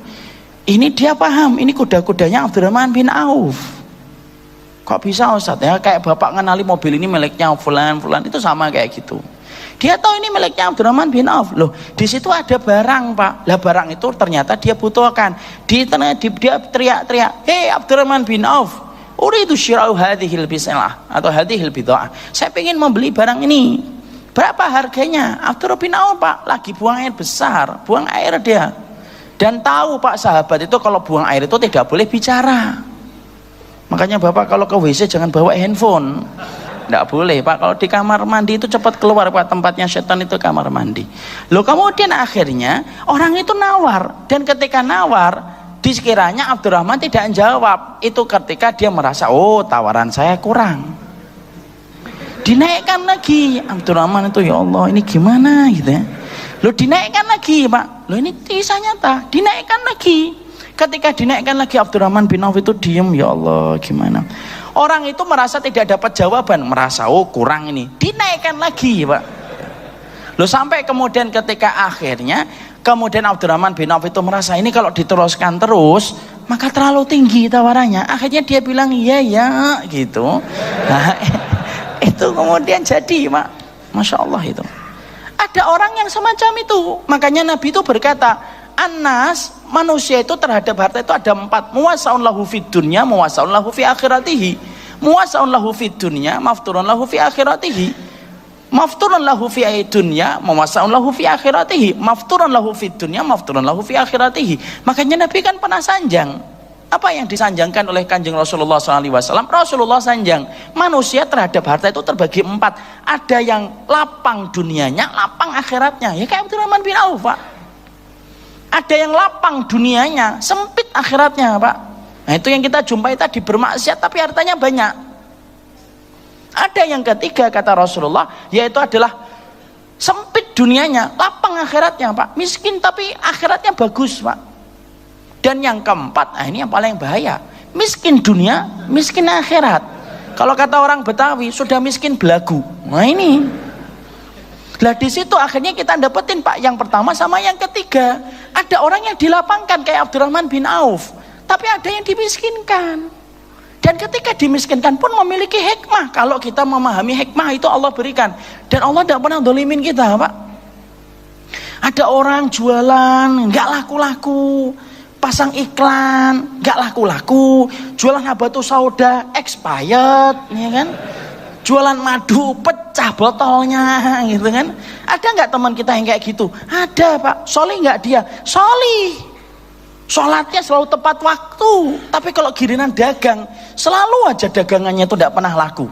ini dia paham, ini kuda-kudanya Abdurrahman bin Auf. Kok bisa, Ustaz, ya? Kayak Bapak ngenali mobil ini miliknya fulan itu sama kayak gitu. Dia tahu ini miliknya Abdurrahman bin Auf. Loh, di situ ada barang, Pak. Lah barang itu ternyata dia butuhkan. Dia teriak-teriak, "Hei Abdurrahman bin Auf, uridu syira'u hadhil bis'ah atau hadhil bid'ah. Saya ingin membeli barang ini. Berapa harganya?" Abdurrahman bin Auf, Pak, lagi buang air besar, buang air dia. Dan tahu, Pak, sahabat itu kalau buang air itu tidak boleh bicara. Makanya Bapak kalau ke WC jangan bawa handphone. Tidak boleh, Pak. Kalau di kamar mandi itu cepat keluar, Pak. Tempatnya setan itu kamar mandi. Loh, kemudian akhirnya orang itu nawar. Dan ketika nawar, dikiranya Abdurrahman tidak menjawab. Itu ketika dia merasa, oh, tawaran saya kurang. Dinaikkan lagi. Abdurrahman itu, ya Allah, ini gimana gitu ya. Loh, dinaikkan lagi, Pak. Loh, ini kisah nyata. Dinaikkan lagi. Ketika dinaikkan lagi, Abdurrahman bin Auf itu diem, ya Allah, gimana. Orang itu merasa tidak dapat jawaban, merasa oh kurang ini, dinaikkan lagi, Pak. Loh, sampai kemudian ketika akhirnya kemudian Abdurrahman bin Auf itu merasa ini kalau diteruskan terus maka terlalu tinggi tawarannya. Akhirnya dia bilang iya ya gitu. Nah, itu kemudian jadi, Pak. Masya Allah itu. Ada orang yang semacam itu. Makanya Nabi itu berkata, Anas, manusia itu terhadap harta itu ada 4. Muwasaun lahu fid dunya, muwasaun lahu fi akhiratihi. Muwasaun lahu fid dunya, mafturun lahu fi akhiratihi. Mafturun lahu fi dunya, muwasaun lahu fi akhiratihi. Mafturun lahu fid dunya, mafturun lahu fi akhiratihi. Makanya Nabi kan pernah sanjang. Apa yang disanjangkan oleh Kanjeng Rasulullah SAW? Rasulullah sanjang, manusia terhadap harta itu terbagi 4. Ada yang lapang dunianya, lapang akhiratnya. Ya kayak Abdurrahman bin Auf, Pak. Ada yang lapang dunianya, sempit akhiratnya, Pak. Nah, itu yang kita jumpai tadi, bermaksiat tapi hartanya banyak. Ada yang ketiga, kata Rasulullah, yaitu adalah sempit dunianya, lapang akhiratnya, Pak. Miskin tapi akhiratnya bagus, Pak. Dan yang keempat, nah ini yang paling bahaya, miskin dunia, miskin akhirat. Kalau kata orang Betawi, sudah miskin belagu. Nah ini. Lah di situ akhirnya kita dapetin, Pak, yang pertama sama yang ketiga. Ada orang yang dilapangkan kayak Abdurrahman bin Auf, tapi ada yang dimiskinkan. Dan ketika dimiskinkan pun memiliki hikmah. Kalau kita memahami hikmah itu Allah berikan. Dan Allah tidak pernah dolimin kita, Pak. Ada orang jualan nggak laku-laku, pasang iklan nggak laku-laku, jualan habatus sauda expired, ya kan? Jualan madu pecah botolnya, gitu kan. Ada nggak teman kita yang kayak gitu? Ada, Pak. Solih nggak dia? Solih. Sholatnya selalu tepat waktu. Tapi kalau giliran dagang, selalu aja dagangannya itu tidak pernah laku.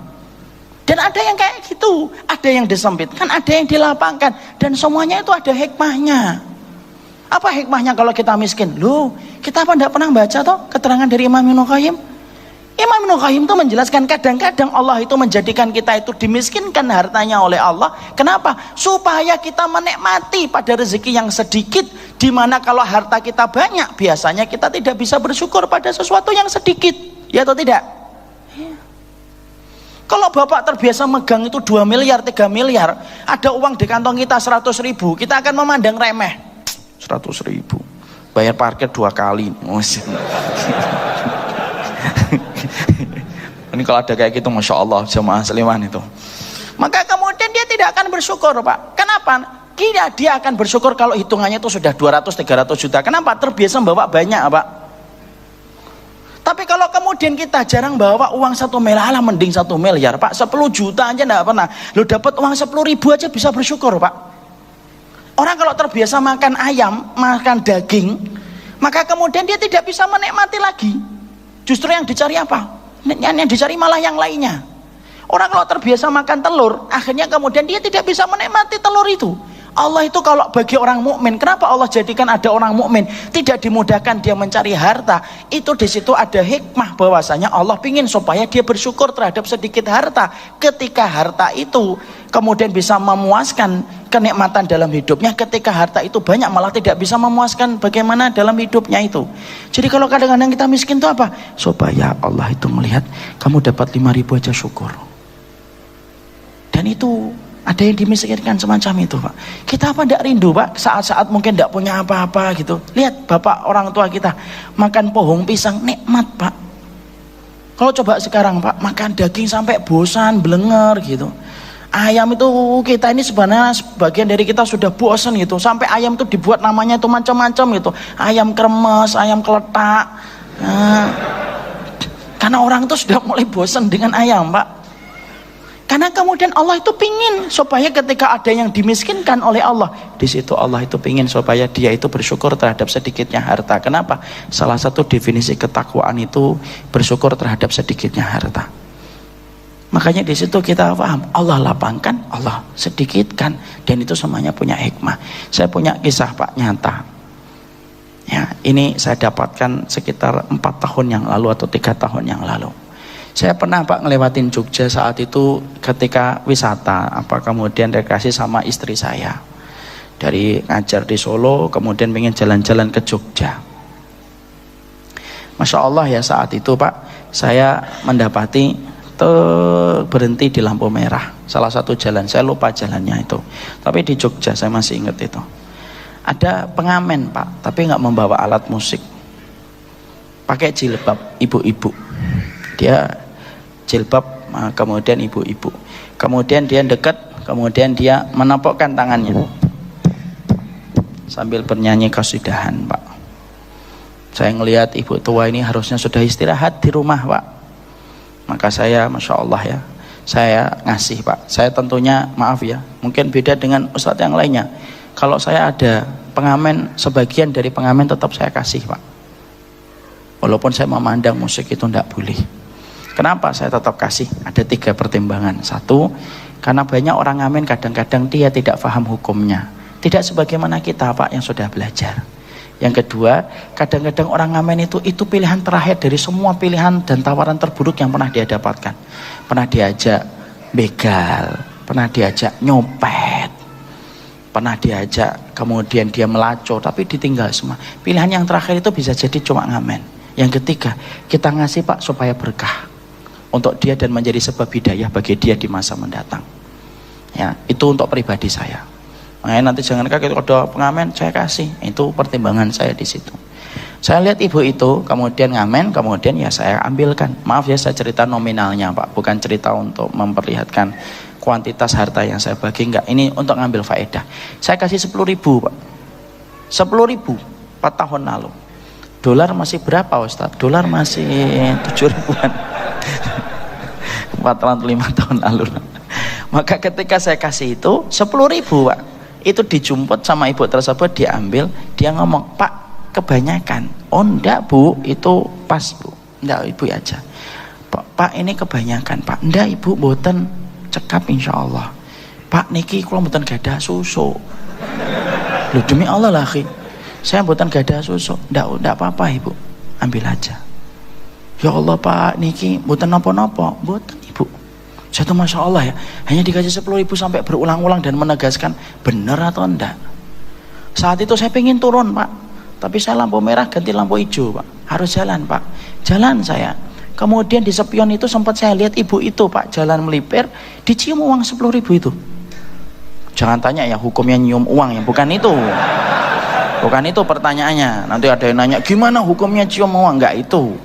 Dan ada yang kayak gitu. Ada yang disempitkan, ada yang dilapangkan. Dan semuanya itu ada hikmahnya. Apa hikmahnya kalau kita miskin? Loh, kita apa tidak pernah baca toh keterangan dari Imam Ibnu Qayyim? Imam Ibnu Qayyim itu menjelaskan kadang-kadang Allah itu menjadikan kita itu dimiskinkan hartanya oleh Allah. Kenapa? Supaya kita menikmati pada rezeki yang sedikit, di mana kalau harta kita banyak biasanya kita tidak bisa bersyukur pada sesuatu yang sedikit. Ya atau tidak? Ya. Kalau bapak terbiasa megang itu 2 miliar, 3 miliar, ada uang di kantong kita 100.000, kita akan memandang remeh. 100.000, bayar parkir 2 kali. Ini kalau ada kayak gitu, masya Allah, jemaah seliman itu. Maka kemudian dia tidak akan bersyukur, Pak. Kenapa? Dia akan bersyukur kalau hitungannya itu sudah 200-300 juta. Kenapa? Terbiasa membawa banyak, Pak. Tapi kalau kemudian kita jarang bawa uang 1 miliar, alah mending 1 miliar, Pak. 10 juta aja enggak pernah. Lo dapat uang 10.000 aja bisa bersyukur, Pak. Orang kalau terbiasa makan ayam, makan daging, maka kemudian dia tidak bisa menikmati lagi. Justru yang dicari apa? Yang dicari malah yang lainnya. Orang kalau terbiasa makan telur, akhirnya kemudian dia tidak bisa menikmati telur itu. Allah itu kalau bagi orang mukmin, kenapa Allah jadikan ada orang mukmin tidak dimudahkan dia mencari harta? Itu di situ ada hikmah bahwasanya Allah ingin supaya dia bersyukur terhadap sedikit harta. Ketika harta itu kemudian bisa memuaskan kenikmatan dalam hidupnya, ketika harta itu banyak malah tidak bisa memuaskan bagaimana dalam hidupnya itu. Jadi kalau kadang-kadang kita miskin itu apa? Supaya Allah itu melihat kamu dapat 5.000 aja syukur. Dan itu ada yang dimiskinkan semacam itu, Pak. Kita apa tidak rindu, Pak, saat-saat mungkin tidak punya apa-apa gitu. Lihat bapak orang tua kita makan pohong pisang, nikmat, Pak. Kalau coba sekarang, Pak, makan daging sampai bosan, belenger gitu. Ayam itu kita ini sebenarnya sebagian dari kita sudah bosan gitu. Sampai ayam itu dibuat namanya itu macam-macam gitu. Ayam kremes, ayam keletak. Karena orang itu sudah mulai bosan dengan ayam, Pak. Karena kemudian Allah itu pingin supaya ketika ada yang dimiskinkan oleh Allah, di situ Allah itu pingin supaya dia itu bersyukur terhadap sedikitnya harta. Kenapa? Salah satu definisi ketakwaan itu bersyukur terhadap sedikitnya harta. Makanya di situ kita paham, Allah lapangkan, Allah sedikitkan, dan itu semuanya punya hikmah. Saya punya kisah, Pak, nyata. Ya, ini saya dapatkan sekitar 4 tahun yang lalu atau 3 tahun yang lalu. Saya pernah, Pak, ngelewatin Jogja saat itu ketika wisata, kemudian rekreasi sama istri saya. Dari ngajar di Solo, kemudian pengen jalan-jalan ke Jogja. Masya Allah ya, saat itu, Pak, saya mendapati berhenti di lampu merah. Salah satu jalan, saya lupa jalannya itu. Tapi di Jogja saya masih ingat itu. Ada pengamen, Pak, tapi nggak membawa alat musik. Pakai jilbab, ibu-ibu. Dia jilbab, kemudian ibu-ibu, kemudian dia dekat, kemudian dia menepukkan tangannya sambil bernyanyi qasidahan, Pak. Saya ngelihat ibu tua ini harusnya sudah istirahat di rumah, Pak. Maka saya, masya Allah ya, saya ngasih, Pak. Saya tentunya maaf ya, mungkin beda dengan ustadz yang lainnya. Kalau saya ada pengamen, sebagian dari pengamen tetap saya kasih, Pak. Walaupun saya memandang musik itu tidak boleh. Kenapa saya tetap kasih? Ada 3 pertimbangan. 1, karena banyak orang ngamen kadang-kadang dia tidak paham hukumnya. Tidak sebagaimana kita, Pak, yang sudah belajar. Yang kedua, kadang-kadang orang ngamen itu pilihan terakhir dari semua pilihan dan tawaran terburuk yang pernah dia dapatkan. Pernah diajak begal, pernah diajak nyopet, pernah diajak kemudian dia melacur, tapi ditinggal semua. Pilihan yang terakhir itu bisa jadi cuma ngamen. Yang ketiga, kita ngasih, Pak, supaya berkah untuk dia dan menjadi sebab hidayah bagi dia di masa mendatang. Ya, itu untuk pribadi saya. Makanya nanti jangan kaget kalau pengamen saya kasih. Itu pertimbangan saya di situ. Saya lihat ibu itu kemudian ngamen, kemudian ya saya ambilkan. Maaf ya, saya cerita nominalnya, Pak, bukan cerita untuk memperlihatkan kuantitas harta yang saya bagi, enggak. Ini untuk ngambil faedah. Saya kasih 10.000, Pak. 10.000 4 tahun lalu. Dolar masih berapa, Ustadz? Dolar masih 7.000-an. 45 tahun lalu. Maka ketika saya kasih itu 10.000, Pak, itu dijemput sama ibu tersebut, diambil, dia ngomong, Pak, kebanyakan. Oh enggak, Bu, itu pas, Bu. Enggak, Ibu aja. Pak, ini kebanyakan, Pak. Enggak, Ibu, boten cekap insyaallah. Pak, niki kula mboten gadah susu. Loh, demi Allah lah, saya mboten gadah susu. Enggak apa-apa, Ibu, ambil aja. Ya Allah, Pak, niki mboten napa-napa. Mboten, Ibu. Saya tuh masya Allah ya, hanya dikasih 10.000 sampai berulang-ulang dan menegaskan benar atau enggak. Saat itu saya pengen turun, Pak, tapi saya lampu merah ganti lampu hijau, Pak. Harus jalan, Pak. Jalan saya. Kemudian di spion itu sempat saya lihat ibu itu Pak jalan melipir, dicium uang 10.000 itu. Jangan tanya ya hukumnya nyium uang ya, bukan itu. Bukan itu pertanyaannya. Nanti ada yang nanya gimana hukumnya cium uang, enggak itu.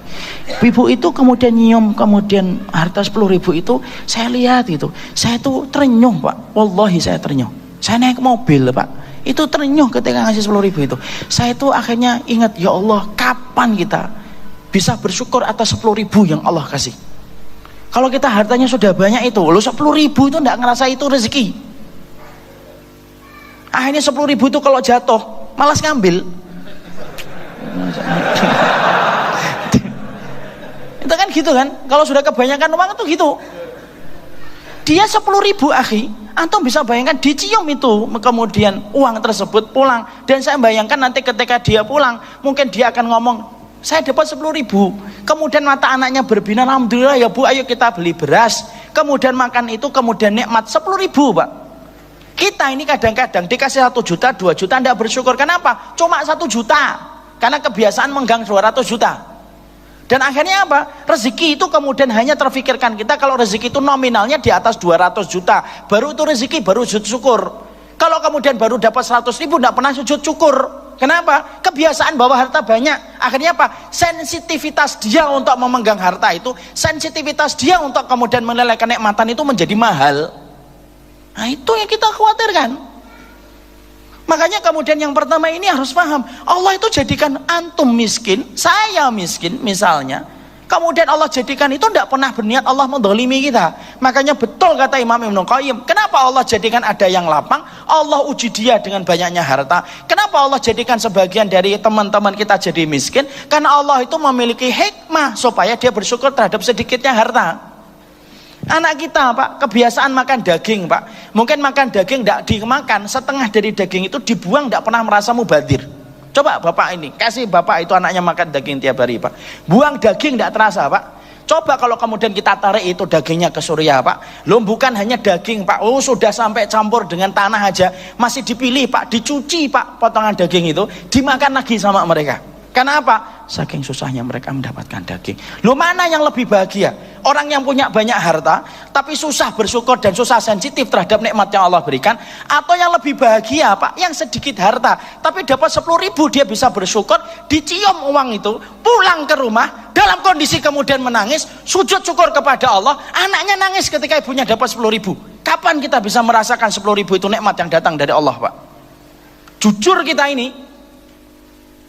Ibu itu kemudian nyium, kemudian harta 10.000 itu saya lihat itu. Saya itu terenyuh Pak. Wallahi saya terenyuh. Saya naik mobil Pak. Itu terenyuh ketika ngasih 10.000 itu. Saya itu akhirnya ingat, ya Allah, kapan kita bisa bersyukur atas 10.000 yang Allah kasih. Kalau kita hartanya sudah banyak itu, lo 10.000 itu enggak ngerasa itu rezeki. Akhirnya 10.000 itu kalau jatuh malas ngambil. Itu kan gitu kan, kalau sudah kebanyakan uang itu gitu. Dia 10.000 akhi, antum bisa bayangkan dicium itu kemudian uang tersebut pulang. Dan saya bayangkan nanti ketika dia pulang, mungkin dia akan ngomong, saya dapat 10.000. Kemudian mata anaknya berbinar, alhamdulillah ya Bu, ayo kita beli beras. Kemudian makan itu, kemudian nikmat 10.000 Pak. Kita ini kadang-kadang dikasih 1 juta, 2 juta tidak bersyukur. Kenapa? Cuma 1 juta. Karena kebiasaan menggang 200 juta. Dan akhirnya apa? Rezeki itu kemudian hanya terfikirkan kita kalau rezeki itu nominalnya di atas 200 juta. Baru itu rezeki, baru sujud syukur. Kalau kemudian baru dapat 100.000 tidak pernah sujud syukur. Kenapa? Kebiasaan bawa harta banyak. Akhirnya apa? Sensitivitas dia untuk memegang harta itu, sensitivitas dia untuk kemudian menilai kenikmatan itu menjadi mahal. Nah itu yang kita khawatirkan. Makanya kemudian yang pertama ini harus paham, Allah itu jadikan antum miskin, saya miskin misalnya, kemudian Allah jadikan itu tidak pernah berniat Allah mendolimi kita. Makanya betul kata Imam Ibnu Qayyim, kenapa Allah jadikan ada yang lapang, Allah uji dia dengan banyaknya harta. Kenapa Allah jadikan sebagian dari teman-teman kita jadi miskin? Karena Allah itu memiliki hikmah supaya dia bersyukur terhadap sedikitnya harta. Anak kita Pak, kebiasaan makan daging Pak. Mungkin makan daging tidak dimakan, setengah dari daging itu dibuang, tidak pernah merasa mubadzir. Coba Bapak ini, kasih Bapak itu anaknya makan daging tiap hari Pak. Buang daging tidak terasa Pak. Coba kalau kemudian kita tarik itu dagingnya ke Suriah Pak. Loh bukan hanya daging Pak, oh sudah sampai campur dengan tanah aja. Masih dipilih Pak, dicuci Pak potongan daging itu, dimakan lagi sama mereka. Karena apa? Saking susahnya mereka mendapatkan daging. Loh mana yang lebih bahagia? Orang yang punya banyak harta tapi susah bersyukur dan susah sensitif terhadap nikmat yang Allah berikan, atau yang lebih bahagia Pak, yang sedikit harta tapi dapat 10.000 dia bisa bersyukur, dicium uang itu, pulang ke rumah dalam kondisi kemudian menangis, sujud syukur kepada Allah, anaknya nangis ketika ibunya dapat 10.000. Kapan kita bisa merasakan 10.000 itu nikmat yang datang dari Allah Pak? Jujur kita ini,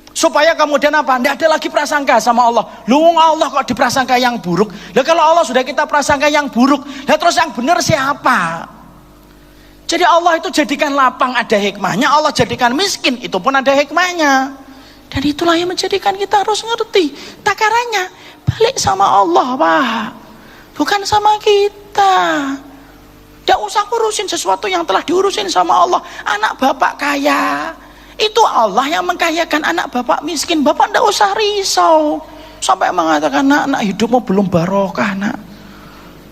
supaya kemudian apa? Tidak ada lagi prasangka sama Allah. Lu Allah kok diprasangka yang buruk? Lah kalau Allah sudah kita prasangka yang buruk, lah terus yang benar siapa? Jadi Allah itu jadikan lapang ada hikmahnya, Allah jadikan miskin itu pun ada hikmahnya. Dan itulah yang menjadikan kita harus ngerti takarannya balik sama Allah Pak, bukan sama kita. Tidak usah ngurusin sesuatu yang telah diurusin sama Allah. Anak bapak kaya, itu Allah yang mengkayakan anak bapak miskin. Bapak tidak usah risau sampai mengatakan nak hidupmu belum barokah nak,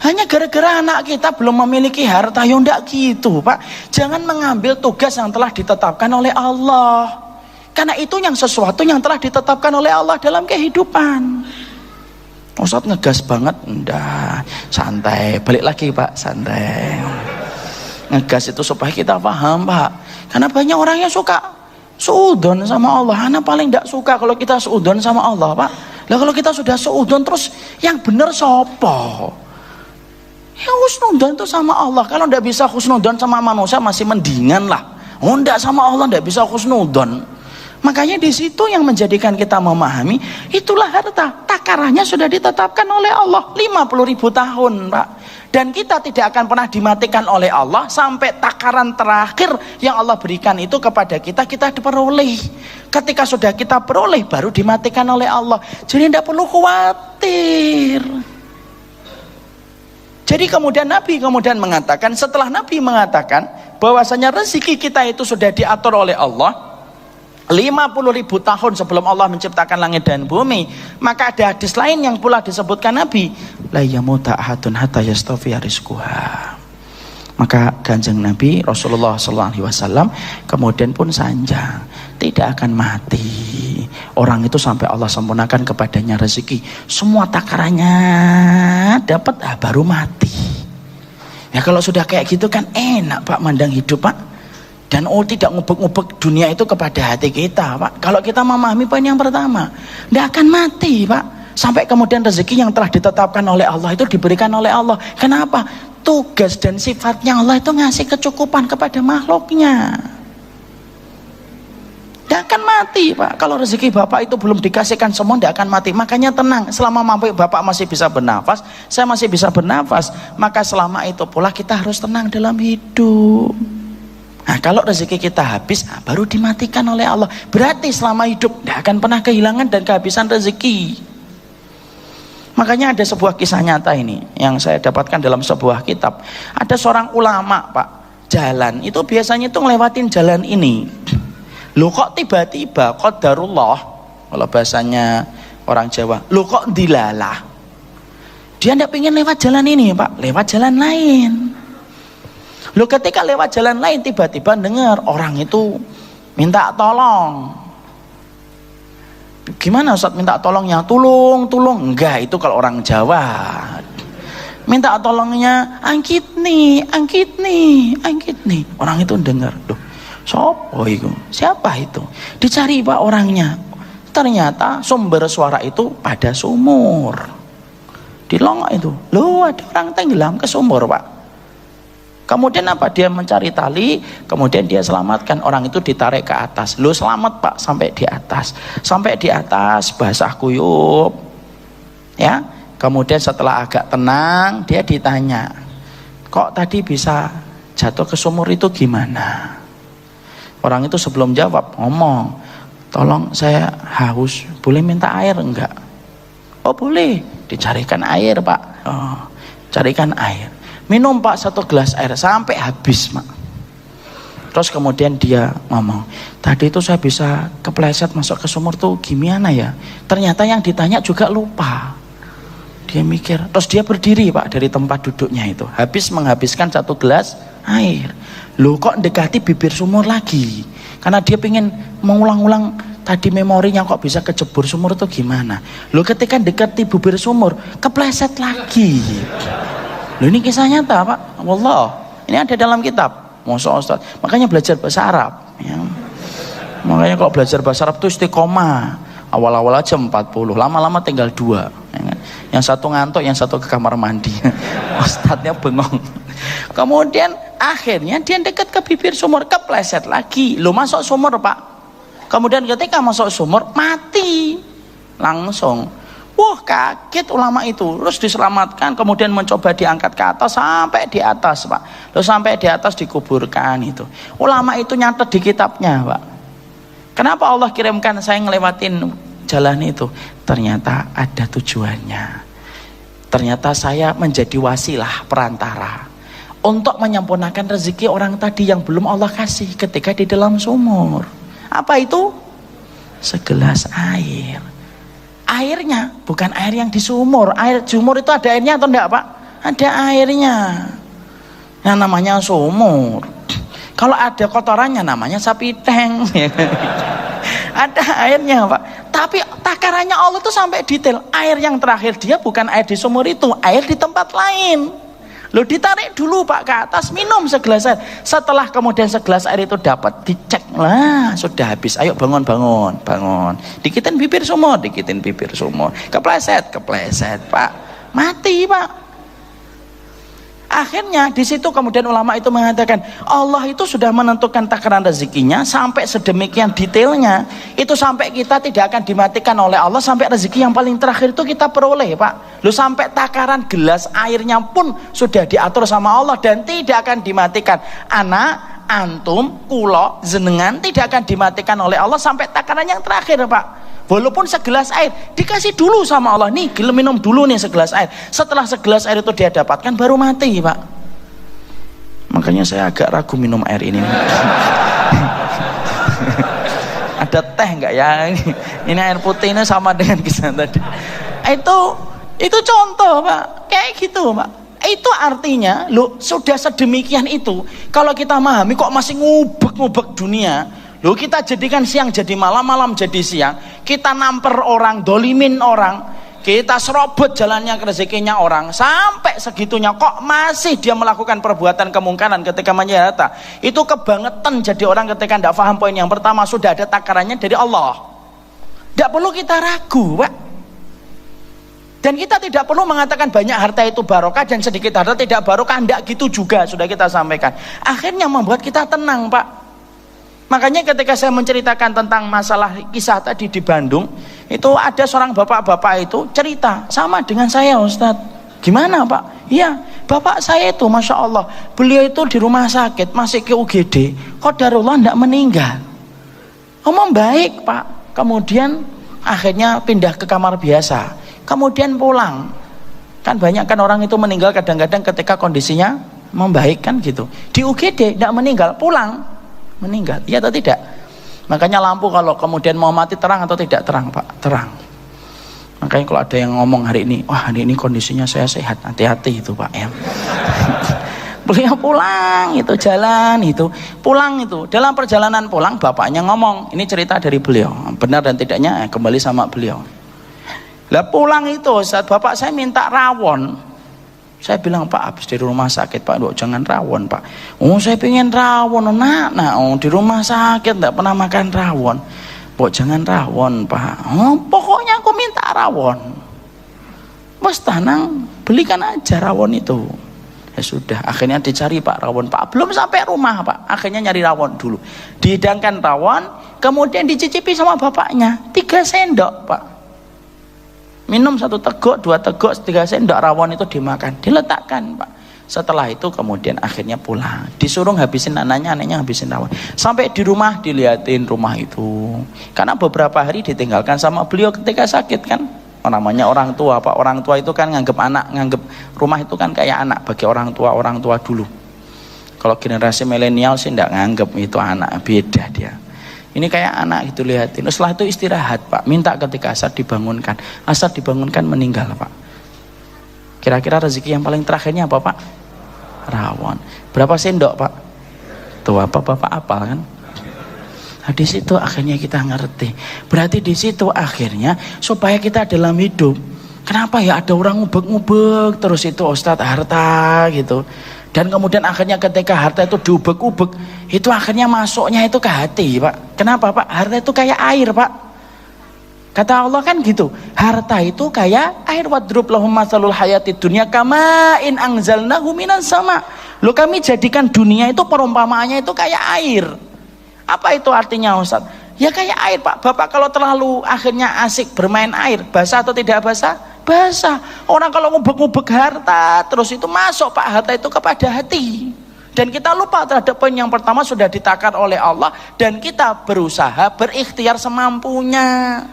hanya gara-gara anak kita belum memiliki harta. Ya tidak gitu Pak. Jangan mengambil tugas yang telah ditetapkan oleh Allah, karena itu yang sesuatu yang telah ditetapkan oleh Allah dalam kehidupan. Ustaz ngegas banget. Enggak, santai, balik lagi Pak, santai. Ngegas itu supaya kita paham Pak, karena banyak orang yang suka suudon sama Allah. Anak paling tidak suka kalau kita suudon sama Allah Pak. Lah kalau kita sudah suudon terus yang benar sopo? Ya husnudon itu sama Allah. Kalau tidak bisa husnudon sama manusia masih mendingan lah. Oh tidak, sama Allah tidak bisa husnudon. Makanya di situ yang menjadikan kita memahami, itulah harta. Takarannya sudah ditetapkan oleh Allah 50.000 tahun Pak. Dan kita tidak akan pernah dimatikan oleh Allah sampai takaran terakhir yang Allah berikan itu kepada kita, kita diperoleh. Ketika sudah kita peroleh baru dimatikan oleh Allah. Jadi tidak perlu khawatir. Jadi kemudian Nabi mengatakan, setelah Nabi mengatakan bahwasanya rezeki kita itu sudah diatur oleh Allah 50.000 tahun sebelum Allah menciptakan langit dan bumi, maka ada hadis lain yang pula disebutkan Nabi, la yamuta ahadun hatta yastafiya rizquha. Maka Kanjeng Nabi Rasulullah SAW kemudian pun sanjang, tidak akan mati. Orang itu sampai Allah sempurnakan kepadanya rezeki, semua takarannya dapat, baru mati. Ya kalau sudah kayak gitu kan enak Pak mandang hidup Pak. Dan tidak ngubek-ngubek dunia itu kepada hati kita Pak. Kalau kita memahami poin yang pertama, tidak akan mati Pak. Sampai kemudian rezeki yang telah ditetapkan oleh Allah itu diberikan oleh Allah. Kenapa? Tugas dan sifatnya Allah itu ngasih kecukupan kepada makhluknya. Tidak akan mati Pak. Kalau rezeki Bapak itu belum dikasihkan semua, tidak akan mati. Makanya tenang, selama Bapak masih bisa bernafas, saya masih bisa bernafas, maka selama itu pula kita harus tenang dalam hidup. Nah kalau rezeki kita habis, baru dimatikan oleh Allah. Berarti selama hidup tidak akan pernah kehilangan dan kehabisan rezeki. Makanya ada sebuah kisah nyata ini yang saya dapatkan dalam sebuah kitab. Ada seorang ulama Pak, jalan itu biasanya itu ngelewatin jalan ini. Loh kok tiba-tiba qadarullah, kalau bahasanya orang Jawa, loh kok dilalah. Dia tidak ingin lewat jalan ini Pak, lewat jalan lain. Loh ketika lewat jalan lain tiba-tiba dengar orang itu minta tolong. Gimana Ustaz minta tolongnya? Tulung. Enggak, itu kalau orang Jawa. Minta tolongnya angkit nih. Orang itu dengar, loh siapa itu? Dicari Pak orangnya. Ternyata sumber suara itu pada sumur. Dilongok itu. Loh ada orang tenggelam ke sumur Pak. Kemudian apa? Dia mencari tali, kemudian dia selamatkan, orang itu ditarik ke atas. Loh selamat Pak sampai di atas. Sampai di atas basah kuyup. Ya. Kemudian setelah agak tenang, dia ditanya, "Kok tadi bisa jatuh ke sumur itu gimana?" Orang itu sebelum jawab ngomong, "Tolong saya haus, boleh minta air enggak?" "Oh boleh." Dicarikan air Pak. Oh, carikan air. Minum Pak 1 gelas air sampai habis Pak. Terus kemudian dia ngomong, "Tadi itu saya bisa kepleset masuk ke sumur tuh gimana ya?" Ternyata yang ditanya juga lupa. Dia mikir, terus dia berdiri Pak dari tempat duduknya itu, habis menghabiskan 1 gelas air. Loh kok dekati bibir sumur lagi, karena dia pengen mengulang-ulang tadi memorinya kok bisa kejebur sumur itu gimana. Loh ketika dekati bibir sumur kepleset lagi. Loh ini kisah nyata Pak, wallah ini ada dalam kitab. Masya Ustaz, makanya belajar bahasa Arab ya. Makanya kalau belajar bahasa Arab itu istiqomah. Awal-awal aja 40, lama-lama tinggal 2 ya kan? Yang satu ngantuk, yang satu ke kamar mandi. Ustadznya bengong. Kemudian akhirnya dia dekat ke bibir sumur, kepleset lagi. Lo masuk sumur Pak. Kemudian ketika masuk sumur mati langsung. Wah kaget ulama itu, terus diselamatkan, kemudian mencoba diangkat ke atas sampai di atas Pak. Lo sampai di atas dikuburkan itu. Ulama itu nyatet di kitabnya Pak. Kenapa Allah kirimkan saya ngelewatin jalan itu? Ternyata ada tujuannya. Ternyata saya menjadi wasilah perantara untuk menyempurnakan rezeki orang tadi yang belum Allah kasih ketika di dalam sumur. Apa itu? Segelas air. Airnya bukan air yang di sumur. Air sumur itu ada airnya atau enggak Pak? Ada airnya. Yang namanya sumur. Kalau ada kotorannya namanya sapi teng. Ada airnya Pak. Tapi takarannya Allah itu sampai detail. Air yang terakhir dia bukan air di sumur itu, air di tempat lain. Loh ditarik dulu Pak ke atas, minum segelas air. Setelah kemudian segelas air itu dapat, dicek lah sudah habis. Ayo bangun. Dikitin bibir sumur, Kepleset Pak. Mati Pak. Akhirnya di situ kemudian ulama itu mengatakan Allah itu sudah menentukan takaran rezekinya sampai sedemikian detailnya, itu sampai kita tidak akan dimatikan oleh Allah sampai rezeki yang paling terakhir itu kita peroleh Pak. Lu sampai takaran gelas airnya pun sudah diatur sama Allah dan tidak akan dimatikan. Anak, antum, kulo, jenengan tidak akan dimatikan oleh Allah sampai takaran yang terakhir Pak. Walaupun segelas air dikasih dulu sama Allah, nih minum dulu nih segelas air. Setelah segelas air itu dia dapatkan baru mati Pak. Makanya saya agak ragu minum air ini. Ada teh enggak ya? Ini air putih ini sama dengan kisah tadi. Itu contoh Pak, kayak gitu Pak. Itu artinya lo sudah sedemikian itu. Kalau kita memahami kok masih ngubek-ngubek dunia, Loh, kita jadikan siang jadi malam, malam jadi siang. Kita namper orang, dolimin orang, kita serobot jalannya rezekinya orang. Sampai segitunya kok masih dia melakukan perbuatan kemungkaran ketika menyia harta. Itu kebangetan jadi orang ketika tidak paham poin yang pertama, sudah ada takarannya dari Allah. Tidak perlu kita ragu, Pak. Dan kita tidak perlu mengatakan banyak harta itu barokah dan sedikit harta tidak barokah. Tidak gitu juga, sudah kita sampaikan. Akhirnya membuat kita tenang, Pak. Makanya ketika saya menceritakan tentang masalah kisah tadi di Bandung, itu ada seorang bapak-bapak itu cerita sama dengan saya, Ustadz. Gimana, Pak? Iya, bapak saya itu Masya Allah, beliau itu di rumah sakit masih ke UGD, qadarullah tidak meninggal. Baik, Pak. Kemudian akhirnya pindah ke kamar biasa, kemudian pulang. Kan banyak kan orang itu meninggal kadang-kadang ketika kondisinya membaik kan gitu. Di UGD tidak meninggal, pulang meninggal, iya atau tidak? Makanya lampu kalau kemudian mau mati terang atau tidak terang, Pak? Terang. Makanya kalau ada yang ngomong hari ini, wah hari ini kondisinya saya sehat, hati-hati itu, Pak, ya. Beliau pulang itu, jalan itu, pulang itu, dalam perjalanan pulang bapaknya ngomong, ini cerita dari beliau, benar dan tidaknya kembali sama beliau. Lah pulang itu saat bapak saya minta rawon. Saya bilang, Pak, habis dari rumah sakit, Pak, jangan rawon, Pak. Oh, saya pengen rawon, di rumah sakit tidak pernah makan rawon. Jangan rawon, Pak. Oh, pokoknya aku minta rawon. Mas tenang, belikan aja rawon itu. Ya sudah, akhirnya dicari, Pak, rawon, Pak. Belum sampai rumah, Pak. Akhirnya nyari rawon dulu. Dihidangkan rawon, kemudian dicicipi sama bapaknya. 3 sendok, Pak. Minum 1 teguk, 2 teguk, 3 sendok rawon itu dimakan, diletakkan, Pak. Setelah itu kemudian akhirnya pulang, disuruh habisin anaknya habisin rawon. Sampai di rumah dilihatin rumah itu, karena beberapa hari ditinggalkan sama beliau ketika sakit kan. Namanya orang tua, Pak. Orang tua itu kan nganggep anak, nganggep rumah itu kan kayak anak bagi orang tua dulu. Kalau generasi milenial sih tidak nganggep itu anak, beda dia. Ini kayak anak gitu, lihatin. Setelah itu istirahat, Pak. Minta ketika asar dibangunkan. Asar dibangunkan meninggal, Pak. Kira-kira rezeki yang paling terakhirnya apa, Pak? Rawon. Berapa sendok, Pak? Tuh apa Bapak apal kan? Nah, di situ akhirnya kita ngerti. Berarti di situ akhirnya supaya kita dalam hidup. Kenapa ya ada orang ngubek-ngubek terus itu Ustadz harta gitu. Dan kemudian akhirnya ketika harta itu diubek-ubek, itu akhirnya masuknya itu ke hati, Pak. Kenapa, Pak? Harta itu kayak air, Pak. Kata Allah kan gitu, harta itu kayak air. Wadrub lahum masalul hayati dunya kama in anzalnahu minas sama. Loh, kami jadikan dunia itu perumpamaannya itu kayak air. Apa itu artinya, Ustaz? Ya kayak air, Pak. Bapak kalau terlalu akhirnya asik bermain air, basah atau tidak basah? Basah. Orang kalau ngubek-ngubek harta terus itu masuk, Pak, harta itu kepada hati. Dan kita lupa terhadap poin yang pertama sudah ditakar oleh Allah dan kita berusaha berikhtiar semampunya.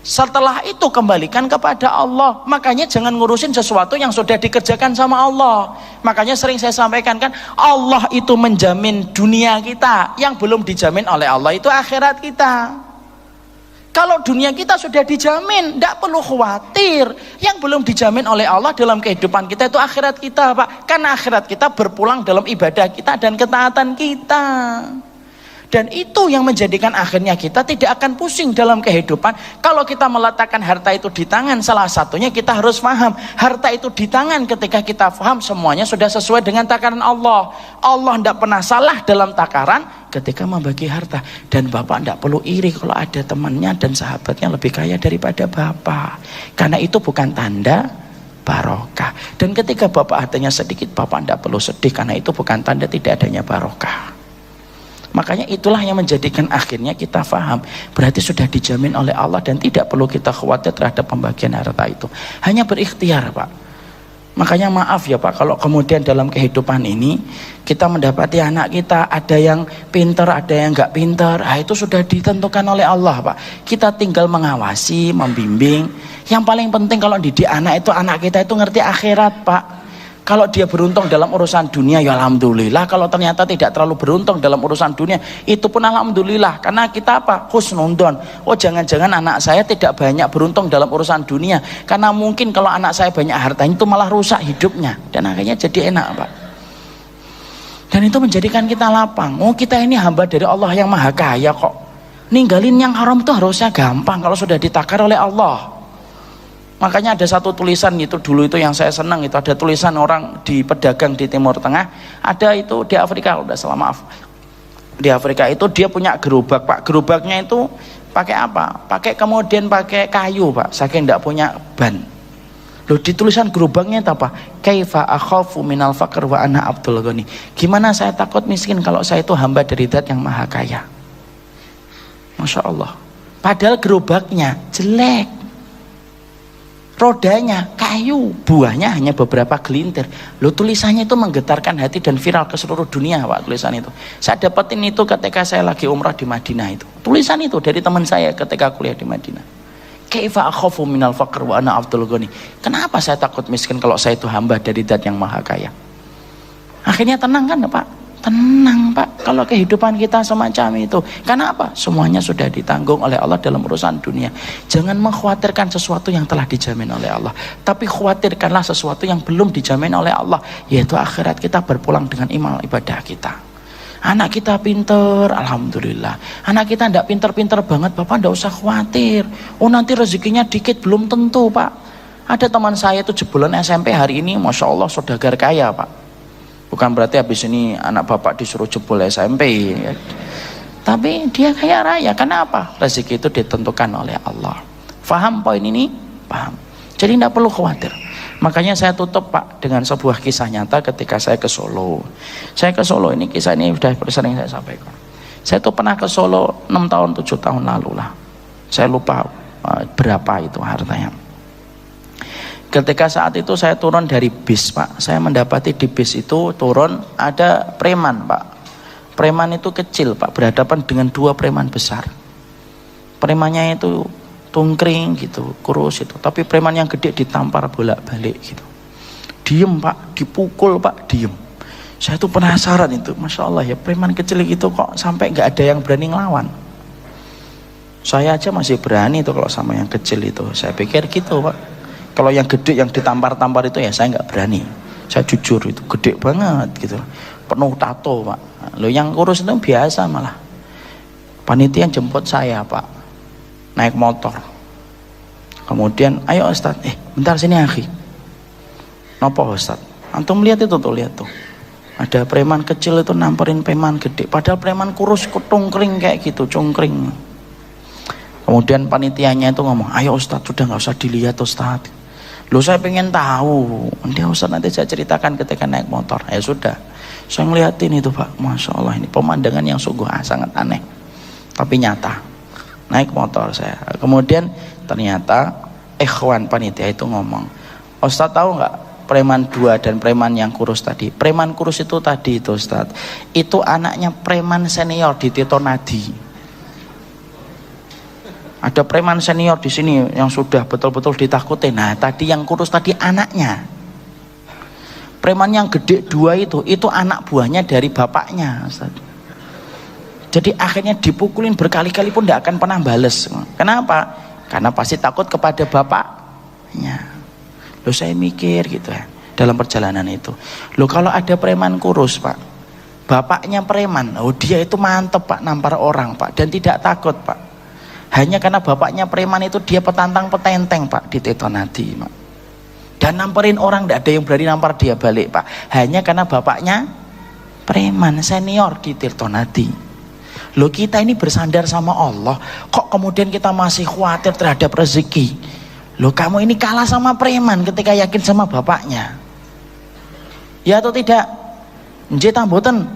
Setelah itu kembalikan kepada Allah. Makanya jangan ngurusin sesuatu yang sudah dikerjakan sama Allah. Makanya sering saya sampaikan kan, Allah itu menjamin dunia kita, yang belum dijamin oleh Allah itu akhirat kita. Kalau dunia kita sudah dijamin, tidak perlu khawatir. Yang belum dijamin oleh Allah dalam kehidupan kita itu akhirat kita, Pak. Karena akhirat kita berpulang dalam ibadah kita dan ketaatan kita. Dan itu yang menjadikan akhirnya kita tidak akan pusing dalam kehidupan. Kalau kita meletakkan harta itu di tangan, salah satunya kita harus paham, harta itu di tangan ketika kita paham semuanya sudah sesuai dengan takaran Allah. Allah tidak pernah salah dalam takaran ketika membagi harta. Dan Bapak tidak perlu iri kalau ada temannya dan sahabatnya lebih kaya daripada Bapak. Karena itu bukan tanda barokah. Dan ketika Bapak hartanya sedikit, Bapak tidak perlu sedih, karena itu bukan tanda tidak adanya barokah. Makanya itulah yang menjadikan akhirnya kita faham, berarti sudah dijamin oleh Allah dan tidak perlu kita khawatir terhadap pembagian harta itu. Hanya berikhtiar, Pak. Makanya maaf ya, Pak, kalau kemudian dalam kehidupan ini kita mendapati anak kita ada yang pintar, ada yang nggak pintar, itu sudah ditentukan oleh Allah, Pak. Kita tinggal mengawasi, membimbing. Yang paling penting kalau didik anak itu, anak kita itu ngerti akhirat, Pak. Kalau dia beruntung dalam urusan dunia, ya alhamdulillah. Kalau ternyata tidak terlalu beruntung dalam urusan dunia, itu pun alhamdulillah. Karena kita apa? Husnudon. Oh, jangan-jangan anak saya tidak banyak beruntung dalam urusan dunia, karena mungkin kalau anak saya banyak hartanya itu malah rusak hidupnya. Dan akhirnya jadi enak, Pak. Dan itu menjadikan kita lapang. Oh, kita ini hamba dari Allah yang maha kaya kok. Ninggalin yang haram itu harusnya gampang kalau sudah ditakar oleh Allah. Makanya ada satu tulisan itu dulu itu yang saya senang, itu ada tulisan orang di pedagang di Timur Tengah, ada itu di Afrika, udah salah maaf. Di Afrika itu dia punya gerobak, Pak. Gerobaknya itu pakai apa? Kemudian pakai kayu, Pak. Saking enggak punya ban. Loh, di tulisan gerobaknya itu apa? Kaifa akhafu minal faqr wa ana Abdul Ghani. Gimana saya takut miskin kalau saya itu hamba dari Zat yang maha kaya. Masya Allah. Padahal gerobaknya jelek. Rodanya kayu, buahnya hanya beberapa gelintir. Loh, tulisannya itu menggetarkan hati dan viral ke seluruh dunia, Pak, tulisan itu. Saya dapetin itu ketika saya lagi umrah di Madinah itu. Tulisan itu dari teman saya ketika kuliah di Madinah. Kaifa akhafu minal faqr wa ana Abdul Ghani. Kenapa saya takut miskin kalau saya itu hamba dari Zat yang maha kaya? Akhirnya tenang kan, Pak? Tenang, Pak, kalau kehidupan kita semacam itu. Karena apa? Semuanya sudah ditanggung oleh Allah dalam urusan dunia. Jangan mengkhawatirkan sesuatu yang telah dijamin oleh Allah, tapi khawatirkanlah sesuatu yang belum dijamin oleh Allah, yaitu akhirat kita berpulang dengan amal ibadah kita. Anak kita pinter, alhamdulillah. Anak kita tidak pinter-pinter banget, Bapak tidak usah khawatir. Oh, nanti rezekinya dikit, belum tentu, Pak. Ada teman saya itu jebolan SMP hari ini, Masya Allah, saudagar kaya, Pak. Bukan berarti habis ini anak bapak disuruh jebol SMP ya. Tapi dia kaya raya. Kenapa? Rezeki itu ditentukan oleh Allah. Faham poin ini? Paham. Jadi tidak perlu khawatir. Makanya saya tutup, Pak, dengan sebuah kisah nyata ketika saya ke Solo. Saya ke Solo, ini kisah ini sudah sering saya sampaikan. Saya tuh pernah ke Solo 6 tahun 7 tahun lalu lah. Saya lupa berapa itu hartanya. Ketika saat itu saya turun dari bis, Pak, saya mendapati di bis itu turun ada preman, Pak. Preman itu kecil, Pak, berhadapan dengan 2 preman besar. Premannya itu tungkring gitu, kurus itu, tapi preman yang gede ditampar bolak-balik gitu. Diem, Pak, dipukul, Pak, diem. Saya tuh penasaran itu, Masya Allah ya, preman kecil gitu kok sampai nggak ada yang berani ngelawan. Saya aja masih berani itu kalau sama yang kecil itu. Saya pikir gitu, Pak. Kalau yang gede yang ditampar-tampar itu ya saya nggak berani. Saya jujur itu gede banget gitu, penuh tato, Pak. Lo yang kurus itu biasa malah. Panitia jemput saya, Pak, naik motor. Kemudian, ayo Ustaz, bentar sini akhi. Napa Ustaz? Antum lihat itu tuh, lihat tuh. Ada preman kecil itu namperin preman gede. Padahal preman kurus cungkring kayak gitu, cungkring. Kemudian panitianya itu ngomong, ayo Ustaz, sudah nggak usah dilihat Ustaz. Loh, saya pengen tahu. Dia Ustaz, nanti saya ceritakan ketika naik motor. Ya sudah, saya ngeliatin itu, Pak. Masya Allah, ini pemandangan yang sungguh sangat aneh, tapi nyata. Naik motor saya. Kemudian ternyata ikhwan panitia itu ngomong, Ustaz tahu nggak preman 2 dan preman yang kurus tadi? Preman kurus itu tadi itu Ustaz, itu anaknya preman senior di Tito Nadi. Ada preman senior di sini yang sudah betul-betul ditakuti. Nah, tadi yang kurus tadi anaknya. Preman yang gede 2 itu anak buahnya dari bapaknya, Ustaz. Jadi akhirnya dipukulin berkali-kali pun tidak akan pernah bales. Kenapa? Karena pasti takut kepada bapaknya. Loh, saya mikir gitu ya dalam perjalanan itu. Loh, kalau ada preman kurus, Pak, bapaknya preman, oh dia itu mantep, Pak, nampar orang, Pak, dan tidak takut, Pak. Hanya karena bapaknya preman itu dia petantang petenteng, Pak, di Tito Nadi, Pak. Dan namperin orang, tidak ada yang berani nampar dia balik, Pak. Hanya karena bapaknya preman senior di Tito Nadi. Loh, kita ini bersandar sama Allah, kok kemudian kita masih khawatir terhadap rezeki? Loh, kamu ini kalah sama preman ketika yakin sama bapaknya. Ya atau tidak? Nggih ta mboten?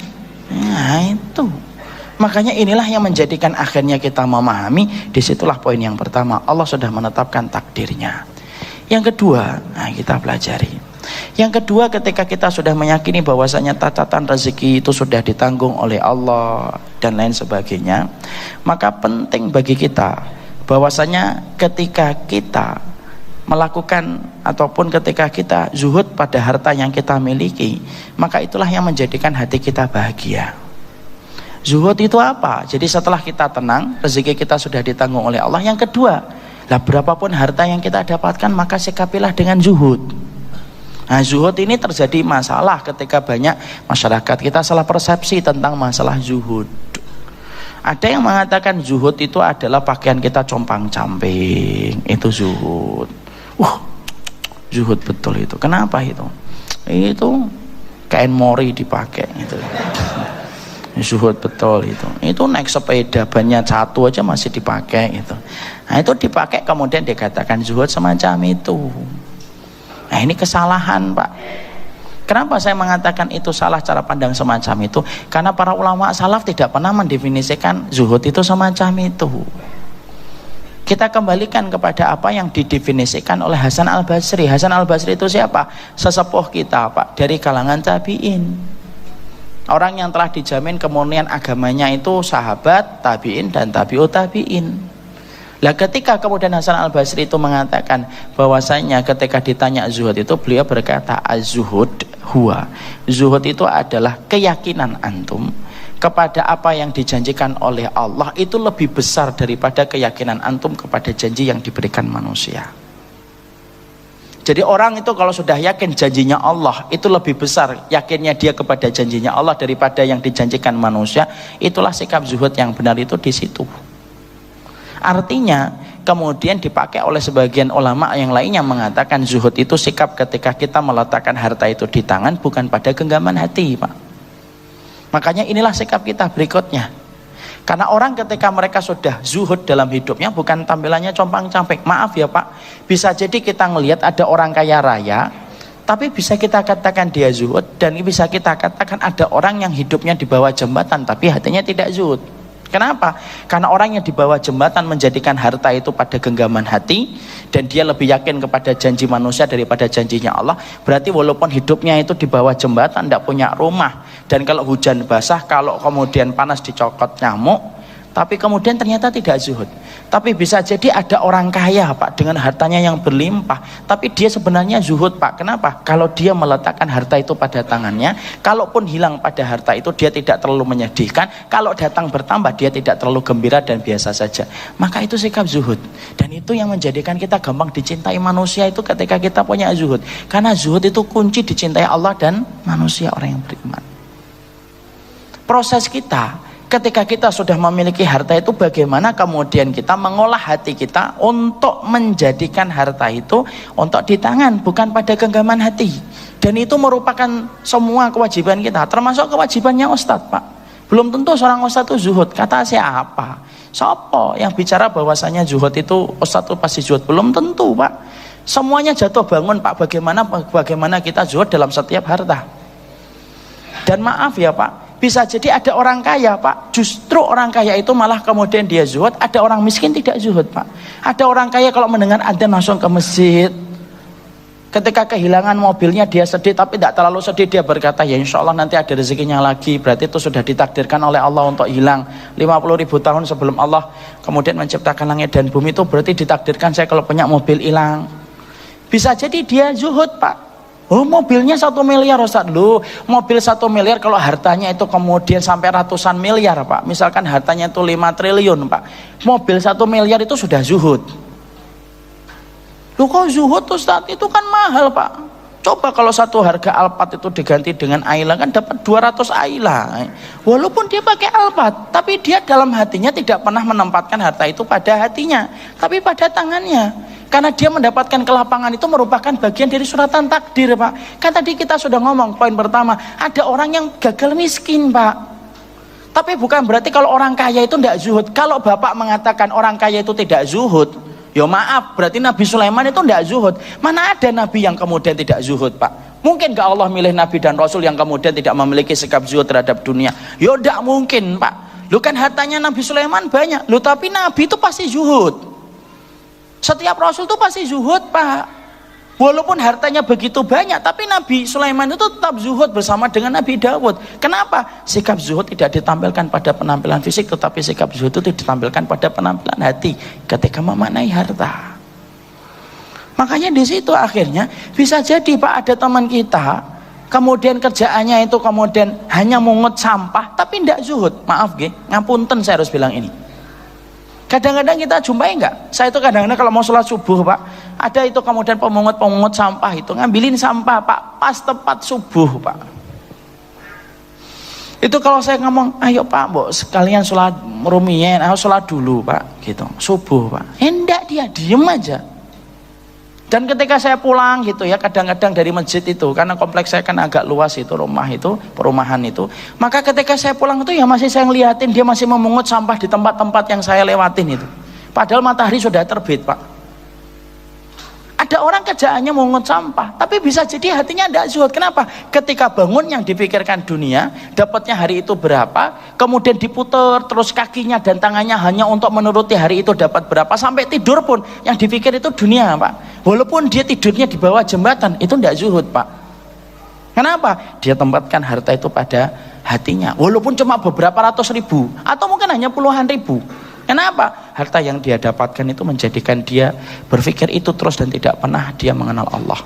Nah, itu. Makanya inilah yang menjadikan akhirnya kita memahami, disitulah poin yang pertama, Allah sudah menetapkan takdirnya. Yang kedua, nah kita pelajari. Yang kedua, ketika kita sudah meyakini bahwasanya catatan rezeki itu sudah ditanggung oleh Allah dan lain sebagainya, maka penting bagi kita bahwasanya ketika kita melakukan ataupun ketika kita zuhud pada harta yang kita miliki, maka itulah yang menjadikan hati kita bahagia. Zuhud itu apa? Jadi setelah kita tenang, rezeki kita sudah ditanggung oleh Allah. Yang kedua, lah berapapun harta yang kita dapatkan, maka sikapilah dengan zuhud. Nah, zuhud ini terjadi masalah ketika banyak masyarakat kita salah persepsi tentang masalah zuhud. Ada yang mengatakan zuhud itu adalah pakaian kita compang-camping, itu zuhud. Zuhud betul itu. Kenapa itu? Itu kain mori dipakai itu. Zuhud betul itu. Itu naik sepeda bannya satu aja masih dipakai itu. Nah, itu dipakai kemudian dikatakan zuhud semacam itu. Nah, ini kesalahan, Pak. Kenapa saya mengatakan itu salah cara pandang semacam itu? Karena para ulama salaf tidak pernah mendefinisikan zuhud itu semacam itu. Kita kembalikan kepada apa yang didefinisikan oleh Hasan al-Basri. Hasan al-Basri itu siapa? Sesepuh kita, Pak, dari kalangan tabi'in. Orang yang telah dijamin kemurnian agamanya itu sahabat, tabi'in, dan tabi'ut tabi'in. Lah ketika kemudian Hasan al-Basri itu mengatakan bahwasanya ketika ditanya zuhud itu, beliau berkata az-zuhud huwa. Zuhud itu adalah keyakinan antum kepada apa yang dijanjikan oleh Allah itu lebih besar daripada keyakinan antum kepada janji yang diberikan manusia. Jadi orang itu kalau sudah yakin janjinya Allah itu lebih besar yakinnya dia kepada janjinya Allah daripada yang dijanjikan manusia, itulah sikap zuhud yang benar itu di situ. Artinya kemudian dipakai oleh sebagian ulama yang lainnya mengatakan zuhud itu sikap ketika kita meletakkan harta itu di tangan bukan pada genggaman hati, Pak. Makanya inilah sikap kita berikutnya. Karena orang ketika mereka sudah zuhud dalam hidupnya bukan tampilannya compang-camping. Maaf ya Pak, bisa jadi kita ngelihat ada orang kaya raya tapi bisa kita katakan dia zuhud, dan bisa kita katakan ada orang yang hidupnya di bawah jembatan tapi hatinya tidak zuhud. Kenapa? Karena orang yang di bawah jembatan menjadikan harta itu pada genggaman hati dan dia lebih yakin kepada janji manusia daripada janjinya Allah. Berarti walaupun hidupnya itu di bawah jembatan, tidak punya rumah, dan kalau hujan basah, kalau kemudian panas dicokot nyamuk, tapi kemudian ternyata tidak zuhud. Tapi bisa jadi ada orang kaya, Pak, dengan hartanya yang berlimpah, tapi dia sebenarnya zuhud, Pak. Kenapa? Kalau dia meletakkan harta itu pada tangannya, kalaupun hilang pada harta itu dia tidak terlalu menyedihkan, kalau datang bertambah dia tidak terlalu gembira dan biasa saja. Maka itu sikap zuhud. Dan itu yang menjadikan kita gampang dicintai manusia itu ketika kita punya zuhud. Karena zuhud itu kunci dicintai Allah dan manusia, orang yang beriman. Proses kita ketika kita sudah memiliki harta itu, bagaimana kemudian kita mengolah hati kita untuk menjadikan harta itu untuk di tangan, bukan pada genggaman hati. Dan itu merupakan semua kewajiban kita, termasuk kewajibannya Ustadz, Pak. Belum tentu seorang Ustadz itu zuhud. Kata siapa? Sopo yang bicara bahwasanya zuhud itu Ustadz itu pasti zuhud? Belum tentu, Pak. Semuanya jatuh bangun, Pak. Bagaimana kita zuhud dalam setiap harta. Dan maaf ya Pak, bisa jadi ada orang kaya, Pak, justru orang kaya itu malah kemudian dia zuhud. Ada orang miskin tidak zuhud, Pak. Ada orang kaya kalau mendengar adzan langsung ke masjid. Ketika kehilangan mobilnya dia sedih, tapi tidak terlalu sedih, dia berkata ya insya Allah nanti ada rezekinya lagi. Berarti itu sudah ditakdirkan oleh Allah untuk hilang. 50.000 tahun sebelum Allah kemudian menciptakan langit dan bumi, itu berarti ditakdirkan saya kalau punya mobil hilang. Bisa jadi dia zuhud, Pak. Oh, mobilnya 1 miliar Ustaz. Loh, mobil 1 miliar kalau hartanya itu kemudian sampai ratusan miliar, Pak. Misalkan hartanya itu 5 triliun, Pak. Mobil 1 miliar itu sudah zuhud. Loh, kok zuhud Ustaz? Itu kan mahal, Pak. Coba kalau satu harga Alphard itu diganti dengan Ayla, kan dapat 200 Ayla. Walaupun dia pakai Alphard, tapi dia dalam hatinya tidak pernah menempatkan harta itu pada hatinya, tapi pada tangannya. Karena dia mendapatkan kelapangan itu merupakan bagian dari suratan takdir, Pak. Kan tadi kita sudah ngomong poin pertama, ada orang yang gagal miskin, Pak. Tapi bukan berarti kalau orang kaya itu tidak zuhud. Kalau Bapak mengatakan orang kaya itu tidak zuhud, ya maaf, berarti Nabi Sulaiman itu tidak zuhud. Mana ada Nabi yang kemudian tidak zuhud, Pak? Mungkin gak Allah milih Nabi dan Rasul yang kemudian tidak memiliki sikap zuhud terhadap dunia? Ya tidak mungkin, Pak. Lu kan hartanya Nabi Sulaiman banyak, lu tapi Nabi itu pasti zuhud. Setiap Rasul itu pasti zuhud, Pak. Walaupun hartanya begitu banyak, tapi Nabi Sulaiman itu tetap zuhud bersama dengan Nabi Dawud. Kenapa? Sikap zuhud tidak ditampilkan pada penampilan fisik, tetapi sikap zuhud itu ditampilkan pada penampilan hati ketika memaknai harta. Makanya di situ akhirnya bisa jadi, Pak, ada teman kita kemudian kerjaannya itu kemudian hanya mungut sampah tapi tidak zuhud. Maaf ngapunten saya harus bilang ini. Kadang-kadang kita jumpai enggak? Saya itu kadang-kadang kalau mau sholat subuh, Pak, Ada itu kemudian pemungut sampah itu ngambilin sampah Pak pas tepat subuh Pak. Itu kalau saya ngomong, ayo Pak, Mbok sekalian sholat rumiyin, sholat dulu Pak, gitu, subuh Pak. Hendak dia diem aja. Dan ketika saya pulang gitu ya, kadang-kadang dari masjid itu, karena kompleks saya kan agak luas itu, rumah itu, perumahan itu, maka ketika saya pulang itu ya masih saya ngeliatin dia masih memungut sampah di tempat-tempat yang saya lewatin itu. Padahal matahari sudah terbit Pak. Ada orang kerjaannya mengungut sampah, tapi bisa jadi hatinya tidak zuhud. Kenapa? Ketika bangun yang dipikirkan dunia, dapatnya hari itu berapa, kemudian diputer terus kakinya dan tangannya hanya untuk menuruti hari itu dapat berapa, sampai tidur pun yang dipikir itu dunia Pak. Walaupun dia tidurnya di bawah jembatan, itu tidak zuhud Pak. Kenapa? Dia tempatkan harta itu pada hatinya, walaupun cuma beberapa ratus ribu atau mungkin hanya puluhan ribu. Kenapa? Harta yang dia dapatkan itu menjadikan dia berpikir itu terus dan tidak pernah dia mengenal Allah.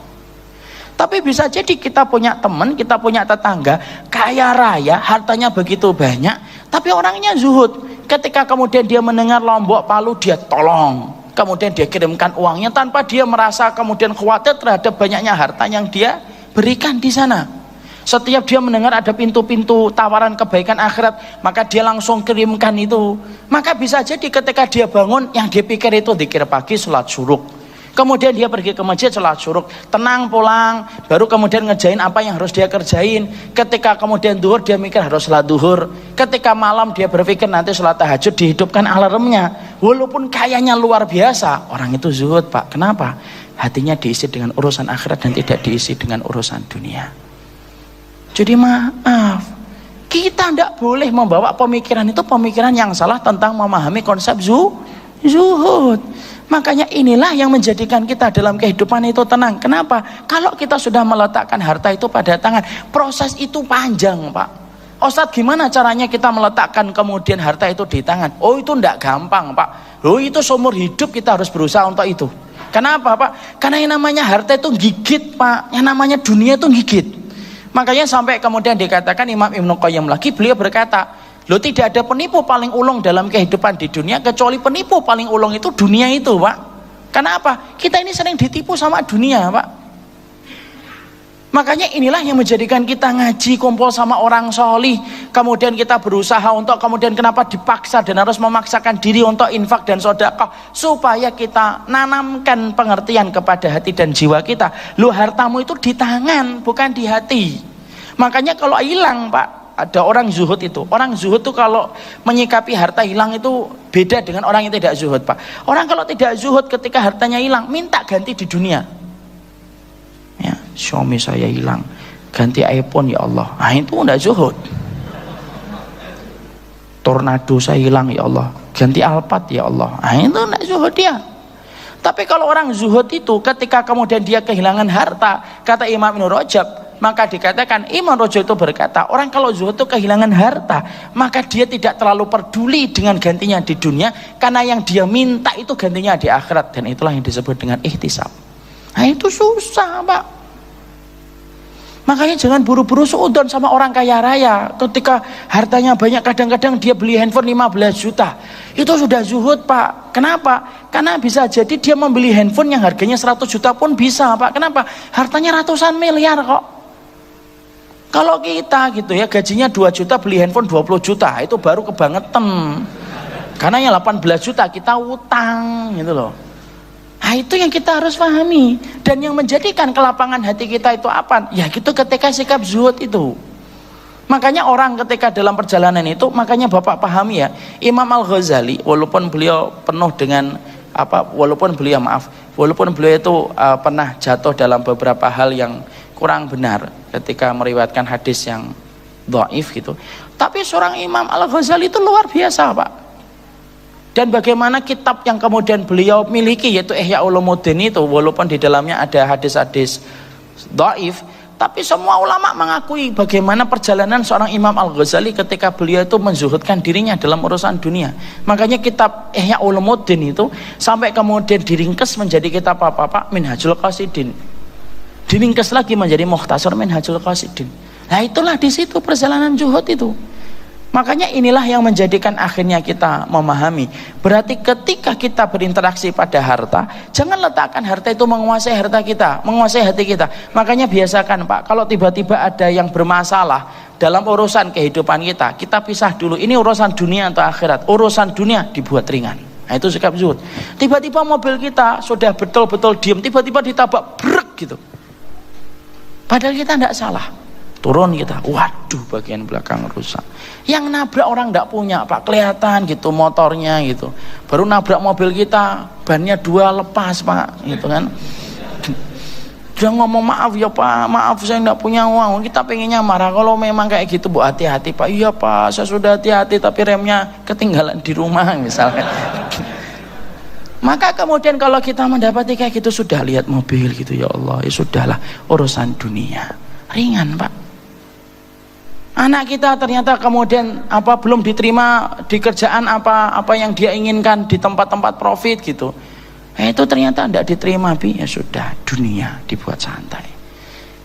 Tapi bisa jadi kita punya teman, kita punya tetangga kaya raya, hartanya begitu banyak, tapi orangnya zuhud. Ketika kemudian dia mendengar Lombok Palu, dia tolong, kemudian dia kirimkan uangnya tanpa dia merasa kemudian khawatir terhadap banyaknya harta yang dia berikan di sana. Setiap dia mendengar ada pintu-pintu tawaran kebaikan akhirat, maka dia langsung kirimkan itu. Maka bisa jadi ketika dia bangun, yang dia pikir itu dzikir pagi, sholat syuruk. Kemudian dia pergi ke masjid, sholat syuruk, tenang pulang, baru kemudian ngerjain apa yang harus dia kerjain. Ketika kemudian duhur, dia mikir harus sholat duhur. Ketika malam dia berpikir nanti sholat tahajud, dihidupkan alarmnya. Walaupun kayanya luar biasa, orang itu zuhud Pak. Kenapa? Hatinya diisi dengan urusan akhirat dan tidak diisi dengan urusan dunia. Jadi maaf, kita tidak boleh membawa pemikiran itu pemikiran yang salah tentang memahami konsep zuhud. Makanya inilah yang menjadikan kita dalam kehidupan itu tenang. Kenapa? Kalau kita sudah meletakkan harta itu pada tangan, proses itu panjang Pak. Ustadz, gimana caranya kita meletakkan kemudian harta itu di tangan? Oh, itu tidak gampang Pak. Oh, itu seumur hidup kita harus berusaha untuk itu. Kenapa Pak? Karena yang namanya harta itu gigit Pak, yang namanya dunia itu gigit. Makanya sampai kemudian dikatakan Imam Ibnu Qayyim lagi, beliau berkata, loh, tidak ada penipu paling ulung dalam kehidupan di dunia kecuali penipu paling ulung itu dunia itu Pak. Kenapa? Kita ini sering ditipu sama dunia Pak. Makanya inilah yang menjadikan kita ngaji, kumpul sama orang solih, kemudian kita berusaha untuk kemudian kenapa dipaksa dan harus memaksakan diri untuk infak dan sedekah, supaya kita nanamkan pengertian kepada hati dan jiwa kita. Lu hartamu itu di tangan, bukan di hati. Makanya kalau hilang Pak, ada orang zuhud itu. Orang zuhud itu kalau menyikapi harta hilang itu beda dengan orang yang tidak zuhud Pak. Orang kalau tidak zuhud ketika hartanya hilang, minta ganti di dunia. Ya, Xiaomi saya hilang, ganti iPhone ya Allah. Nah, itu enggak zuhud. Tornado saya hilang ya Allah, ganti Alphard ya Allah. Nah, itu enggak zuhud dia. Tapi kalau orang zuhud itu ketika kemudian dia kehilangan harta, kata Imam Ibnu Rajab, maka dikatakan Imam Rajab itu berkata, orang kalau zuhud itu kehilangan harta, maka dia tidak terlalu peduli dengan gantinya di dunia, karena yang dia minta itu gantinya di akhirat, dan itulah yang disebut dengan ihtisab. Nah, itu susah Pak. Makanya jangan buru-buru suudzon sama orang kaya raya. Ketika hartanya banyak, kadang-kadang dia beli handphone 15 juta. Itu sudah zuhud Pak. Kenapa? Karena bisa jadi dia membeli handphone yang harganya 100 juta pun bisa Pak. Kenapa? Hartanya ratusan miliar kok. Kalau kita gitu ya, gajinya 2 juta beli handphone 20 juta, itu baru kebangetan. Karena yang 18 juta kita utang gitu loh. Nah, itu yang kita harus pahami. Dan yang menjadikan kelapangan hati kita itu apa? Ya gitu, ketika sikap zuhud itu. Makanya orang ketika dalam perjalanan itu, makanya Bapak pahami ya, Imam Al-Ghazali walaupun beliau penuh dengan walaupun beliau itu pernah jatuh dalam beberapa hal yang kurang benar ketika meriwayatkan hadis yang dhaif gitu. Tapi seorang Imam Al-Ghazali itu luar biasa Pak. Dan bagaimana kitab yang kemudian beliau miliki yaitu Ihya Ulumuddin itu, walaupun di dalamnya ada hadis-hadis dhaif, tapi semua ulama mengakui bagaimana perjalanan seorang Imam Al-Ghazali ketika beliau itu menzuhudkan dirinya dalam urusan dunia. Makanya kitab Ihya Ulumuddin itu sampai kemudian diringkes menjadi kitab apa Pak? Minhajul Qasidin. Diringkes lagi menjadi Mukhtasar Minhajul Qasidin. Nah, itulah di situ perjalanan zuhud itu. Makanya inilah yang menjadikan akhirnya kita memahami. Berarti ketika kita berinteraksi pada harta, jangan letakkan harta itu menguasai harta kita, menguasai hati kita. Makanya biasakan Pak, kalau tiba-tiba ada yang bermasalah dalam urusan kehidupan kita, kita pisah dulu. Ini urusan dunia atau akhirat? Urusan dunia dibuat ringan. Nah, itu sikap zuhud. Tiba-tiba mobil kita sudah betul-betul diem, tiba-tiba ditabrak brek gitu. Padahal kita tidak salah. Turun kita, waduh bagian belakang rusak. Yang nabrak orang tidak punya Pak, kelihatan gitu motornya gitu. Baru nabrak mobil kita, bannya 2 lepas Pak, gitu kan. Dia ngomong maaf ya Pak, maaf saya tidak punya uang. Kita pengennya marah, kalau memang kayak gitu Bu hati-hati Pak. Iya Pak, saya sudah hati-hati tapi remnya ketinggalan di rumah misalnya. Maka kemudian kalau kita mendapati kayak gitu, sudah lihat mobil gitu, ya Allah, ya sudahlah, urusan dunia ringan Pak. Anak kita ternyata kemudian belum diterima di kerjaan apa yang dia inginkan di tempat-tempat profit gitu. Itu ternyata tidak diterima Bi, ya sudah, dunia dibuat santai.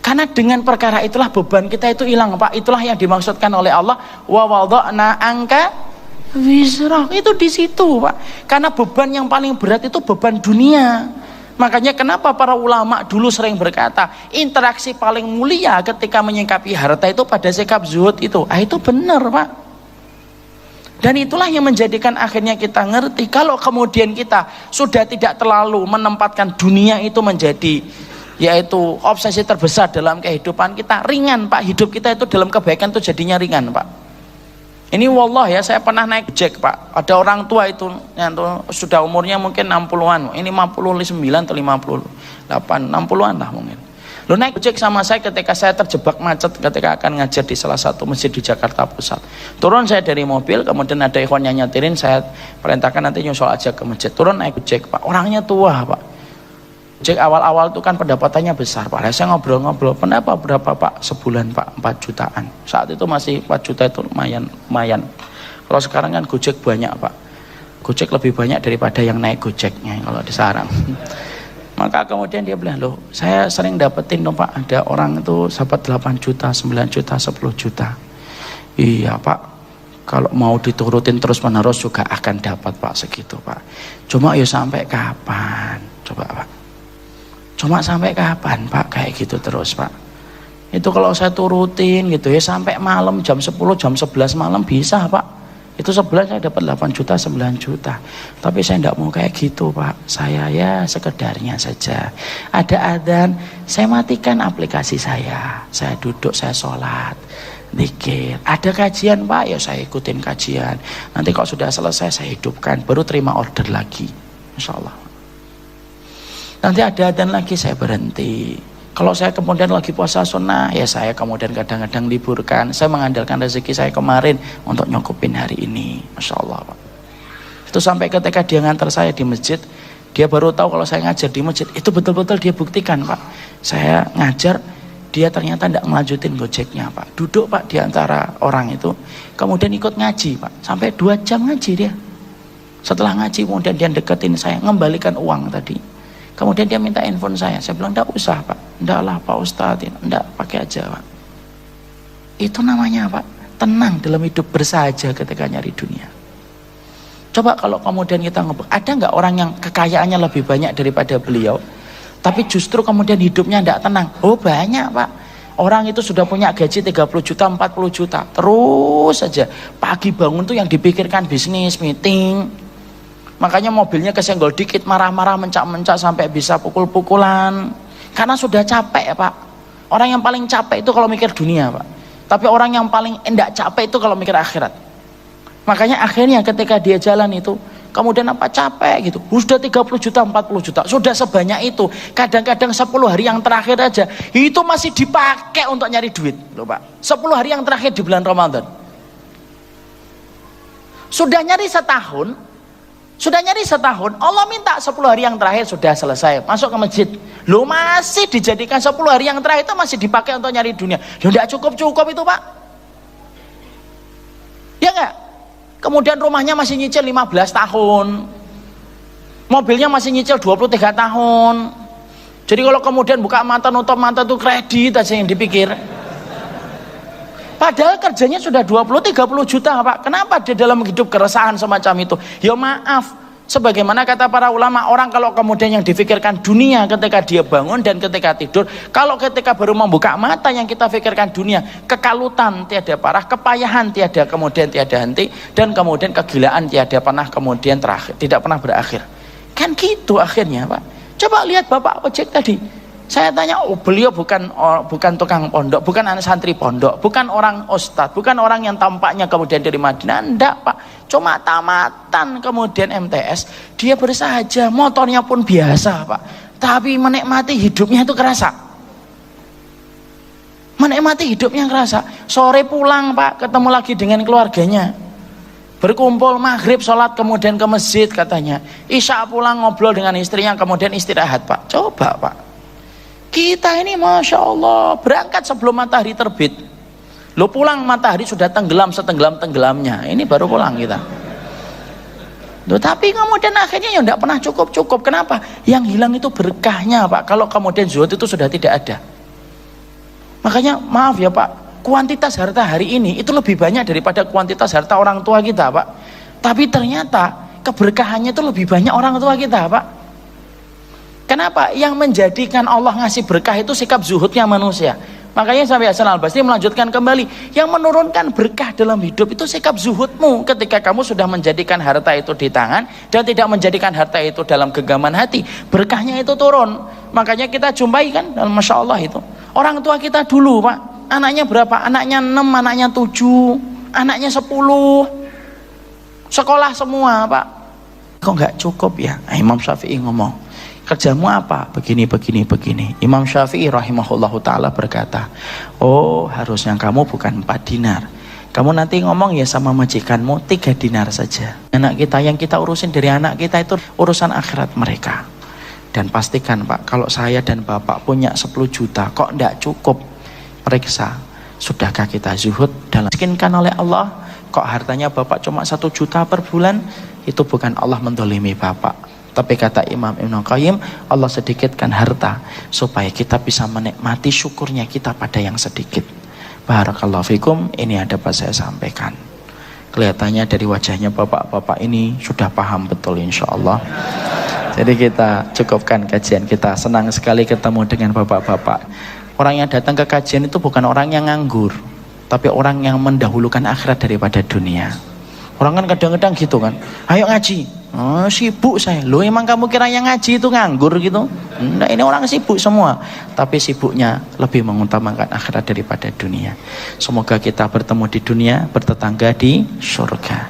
Karena dengan perkara itulah beban kita itu hilang Pak. Itulah yang dimaksudkan oleh Allah, wa wada'na anka wizrak. Itu di situ Pak. Karena beban yang paling berat itu beban dunia. Makanya kenapa para ulama dulu sering berkata, interaksi paling mulia ketika menyikapi harta itu pada sikap zuhud itu. Itu benar Pak. Dan itulah yang menjadikan akhirnya kita ngerti, kalau kemudian kita sudah tidak terlalu menempatkan dunia itu menjadi yaitu obsesi terbesar dalam kehidupan kita, ringan Pak. Hidup kita itu dalam kebaikan itu jadinya ringan Pak. Ini wallah ya, saya pernah naik Gojek Pak. Ada orang tua itu yang sudah umurnya mungkin 60-an. Ini 59 atau 58, 60-an lah mungkin. Lo naik Gojek sama saya ketika saya terjebak macet ketika akan ngajar di salah satu masjid di Jakarta Pusat. Turun saya dari mobil, kemudian ada ikhwan yang nyetirin, saya perintahkan nanti nyusul aja ke masjid. Turun naik Gojek Pak. Orangnya tua Pak. Gojek awal-awal itu kan pendapatannya besar Pak. Saya ngobrol-ngobrol, pendapat berapa Pak sebulan Pak? 4 jutaan. Saat itu masih 4 juta itu lumayan. Kalau sekarang kan Gojek banyak Pak. Gojek lebih banyak daripada yang naik Gojeknya kalau di sarang. Maka kemudian dia bilang, loh saya sering dapetin dong Pak, ada orang itu dapat 8 juta, 9 juta, 10 juta. Iya Pak, kalau mau diturutin terus menerus juga akan dapat Pak segitu Pak. Cuma ya sampai kapan? Coba Pak. Cuma sampai kapan Pak kayak gitu terus Pak? Itu kalau saya turutin gitu ya sampai malam jam 10, jam 11 malam bisa Pak. Itu sebulan saya dapat 8 juta, 9 juta. Tapi saya tidak mau kayak gitu Pak. Saya ya sekedarnya saja. Ada adzan, saya matikan aplikasi saya. Saya duduk, saya sholat, zikir. Ada kajian Pak, ya saya ikutin kajian. Nanti kalau sudah selesai saya hidupkan, baru terima order lagi. Insya Allah. Nanti ada adzan lagi saya berhenti. Kalau saya kemudian lagi puasa sunnah, ya saya kemudian kadang-kadang liburkan. Saya mengandalkan rezeki saya kemarin untuk nyukupin hari ini. Masya Allah Pak. Itu sampai ketika dia ngantar saya di masjid, dia baru tahu kalau saya ngajar di masjid. Itu betul-betul dia buktikan Pak. Saya ngajar, dia ternyata tidak melanjutin Gojeknya Pak. Duduk Pak di antara orang itu, kemudian ikut ngaji Pak. Sampai 2 jam ngaji dia. Setelah ngaji kemudian dia deketin saya, ngembalikan uang tadi. Kemudian dia minta handphone saya bilang tidak usah Pak. Tidak lah Pak Ustadz, tidak, pakai aja Pak. Itu namanya Pak, tenang dalam hidup, bersahaja ketika nyari dunia. Coba kalau kemudian kita ngobrol, ada nggak orang yang kekayaannya lebih banyak daripada beliau, tapi justru kemudian hidupnya tidak tenang? Oh banyak Pak. Orang itu sudah punya gaji 30 juta, 40 juta, terus saja pagi bangun tuh yang dipikirkan bisnis, meeting. Makanya mobilnya kesenggol dikit marah-marah, mencak-mencak sampai bisa pukul-pukulan. Karena sudah capek ya Pak. Orang yang paling capek itu kalau mikir dunia Pak. Tapi orang yang paling enggak capek itu kalau mikir akhirat. Makanya akhirnya ketika dia jalan itu, kemudian apa capek gitu. Sudah 30 juta, 40 juta. Sudah sebanyak itu. Kadang-kadang 10 hari yang terakhir aja itu masih dipakai untuk nyari duit loh Pak. 10 hari yang terakhir di bulan Ramadan. Sudah nyari setahun, Allah minta 10 hari yang terakhir sudah selesai, masuk ke masjid. Lo masih dijadikan 10 hari yang terakhir itu masih dipakai untuk nyari dunia. Lo tidak cukup itu Pak. Ya enggak? Kemudian rumahnya masih nyicil 15 tahun. Mobilnya masih nyicil 23 tahun. Jadi kalau kemudian buka mata nutup mata itu kredit aja yang dipikir. Padahal kerjanya sudah 20-30 juta Pak. Kenapa dia dalam hidup keresahan semacam itu? Ya maaf, sebagaimana kata para ulama, orang kalau kemudian yang difikirkan dunia ketika dia bangun dan ketika tidur, kalau ketika baru membuka mata yang kita fikirkan dunia, kekalutan tiada parah, kepayahan tiada kemudian tiada henti, dan kemudian kegilaan tiada pernah kemudian terakhir, tidak pernah berakhir. Kan gitu akhirnya Pak. Coba lihat Bapak ojek tadi. Saya tanya, beliau bukan tukang pondok, bukan anak santri pondok, bukan orang ustadz, bukan orang yang tampaknya kemudian dari Madinah, enggak Pak, cuma tamatan kemudian MTS, dia bersahaja, motornya pun biasa Pak, tapi menikmati hidupnya itu kerasa, menikmati hidupnya kerasa. Sore pulang Pak, ketemu lagi dengan keluarganya, berkumpul maghrib, sholat, kemudian ke masjid katanya, isya pulang ngobrol dengan istrinya, kemudian istirahat Pak. Coba Pak, kita ini Masya Allah berangkat sebelum matahari terbit, lo pulang matahari sudah tenggelam setenggelam-tenggelamnya, ini baru pulang kita. Loh, tapi kemudian akhirnya ya tidak pernah cukup. Kenapa? Yang hilang itu berkahnya Pak, kalau kemudian zuhud itu sudah tidak ada. Makanya maaf ya Pak, kuantitas harta hari ini itu lebih banyak daripada kuantitas harta orang tua kita Pak, tapi ternyata keberkahannya itu lebih banyak orang tua kita Pak. Kenapa? Yang menjadikan Allah ngasih berkah itu sikap zuhudnya manusia. Makanya sampai Hasan Al-Basri melanjutkan kembali, yang menurunkan berkah dalam hidup itu sikap zuhudmu. Ketika kamu sudah menjadikan harta itu di tangan dan tidak menjadikan harta itu dalam genggaman hati, berkahnya itu turun. Makanya kita jumpai kan, Masya Allah itu, orang tua kita dulu Pak, anaknya berapa? Anaknya 6, anaknya 7, anaknya 10, sekolah semua Pak. Kok nggak cukup ya? Imam Syafi'i ngomong, kerjamu apa? Begini. Imam Syafi'i rahimahullahu ta'ala berkata, oh harusnya kamu bukan 4 dinar, kamu nanti ngomong ya sama majikanmu 3 dinar saja. Anak kita, yang kita urusin dari anak kita itu urusan akhirat mereka. Dan pastikan Pak, kalau saya dan Bapak punya 10 juta kok tidak cukup, periksa, sudahkah kita zuhud dalam miskinkan oleh Allah? Kok hartanya Bapak cuma 1 juta per bulan? Itu bukan Allah mendolimi Bapak, tapi kata Imam Ibnu Qayyim, Allah sedikitkan harta supaya kita bisa menikmati syukurnya kita pada yang sedikit. Barakallahu fikum, ini yang dapat saya sampaikan. Kelihatannya dari wajahnya bapak-bapak ini sudah paham betul insya Allah. Jadi kita cukupkan kajian kita. Senang sekali ketemu dengan bapak-bapak. Orang yang datang ke kajian itu bukan orang yang nganggur, tapi orang yang mendahulukan akhirat daripada dunia. Orang kan kadang-kadang gitu kan, ayo ngaji, oh, sibuk saya. Loh, emang kamu kira yang ngaji itu nganggur gitu? Nah, ini orang sibuk semua, tapi sibuknya lebih mengutamakan akhirat daripada dunia. Semoga kita bertemu di dunia, bertetangga di surga.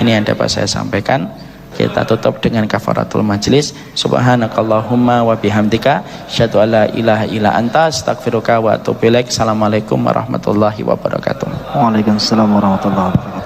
Ini yang dapat saya sampaikan. Kita tutup dengan kafaratul majlis. Subhanakallahumma wa bihamdika, asyhadu an la ilaha illa anta, astaghfiruka wa atubu ilaik. Assalamualaikum warahmatullahi wabarakatuh. Waalaikumsalam warahmatullahi wabarakatuh.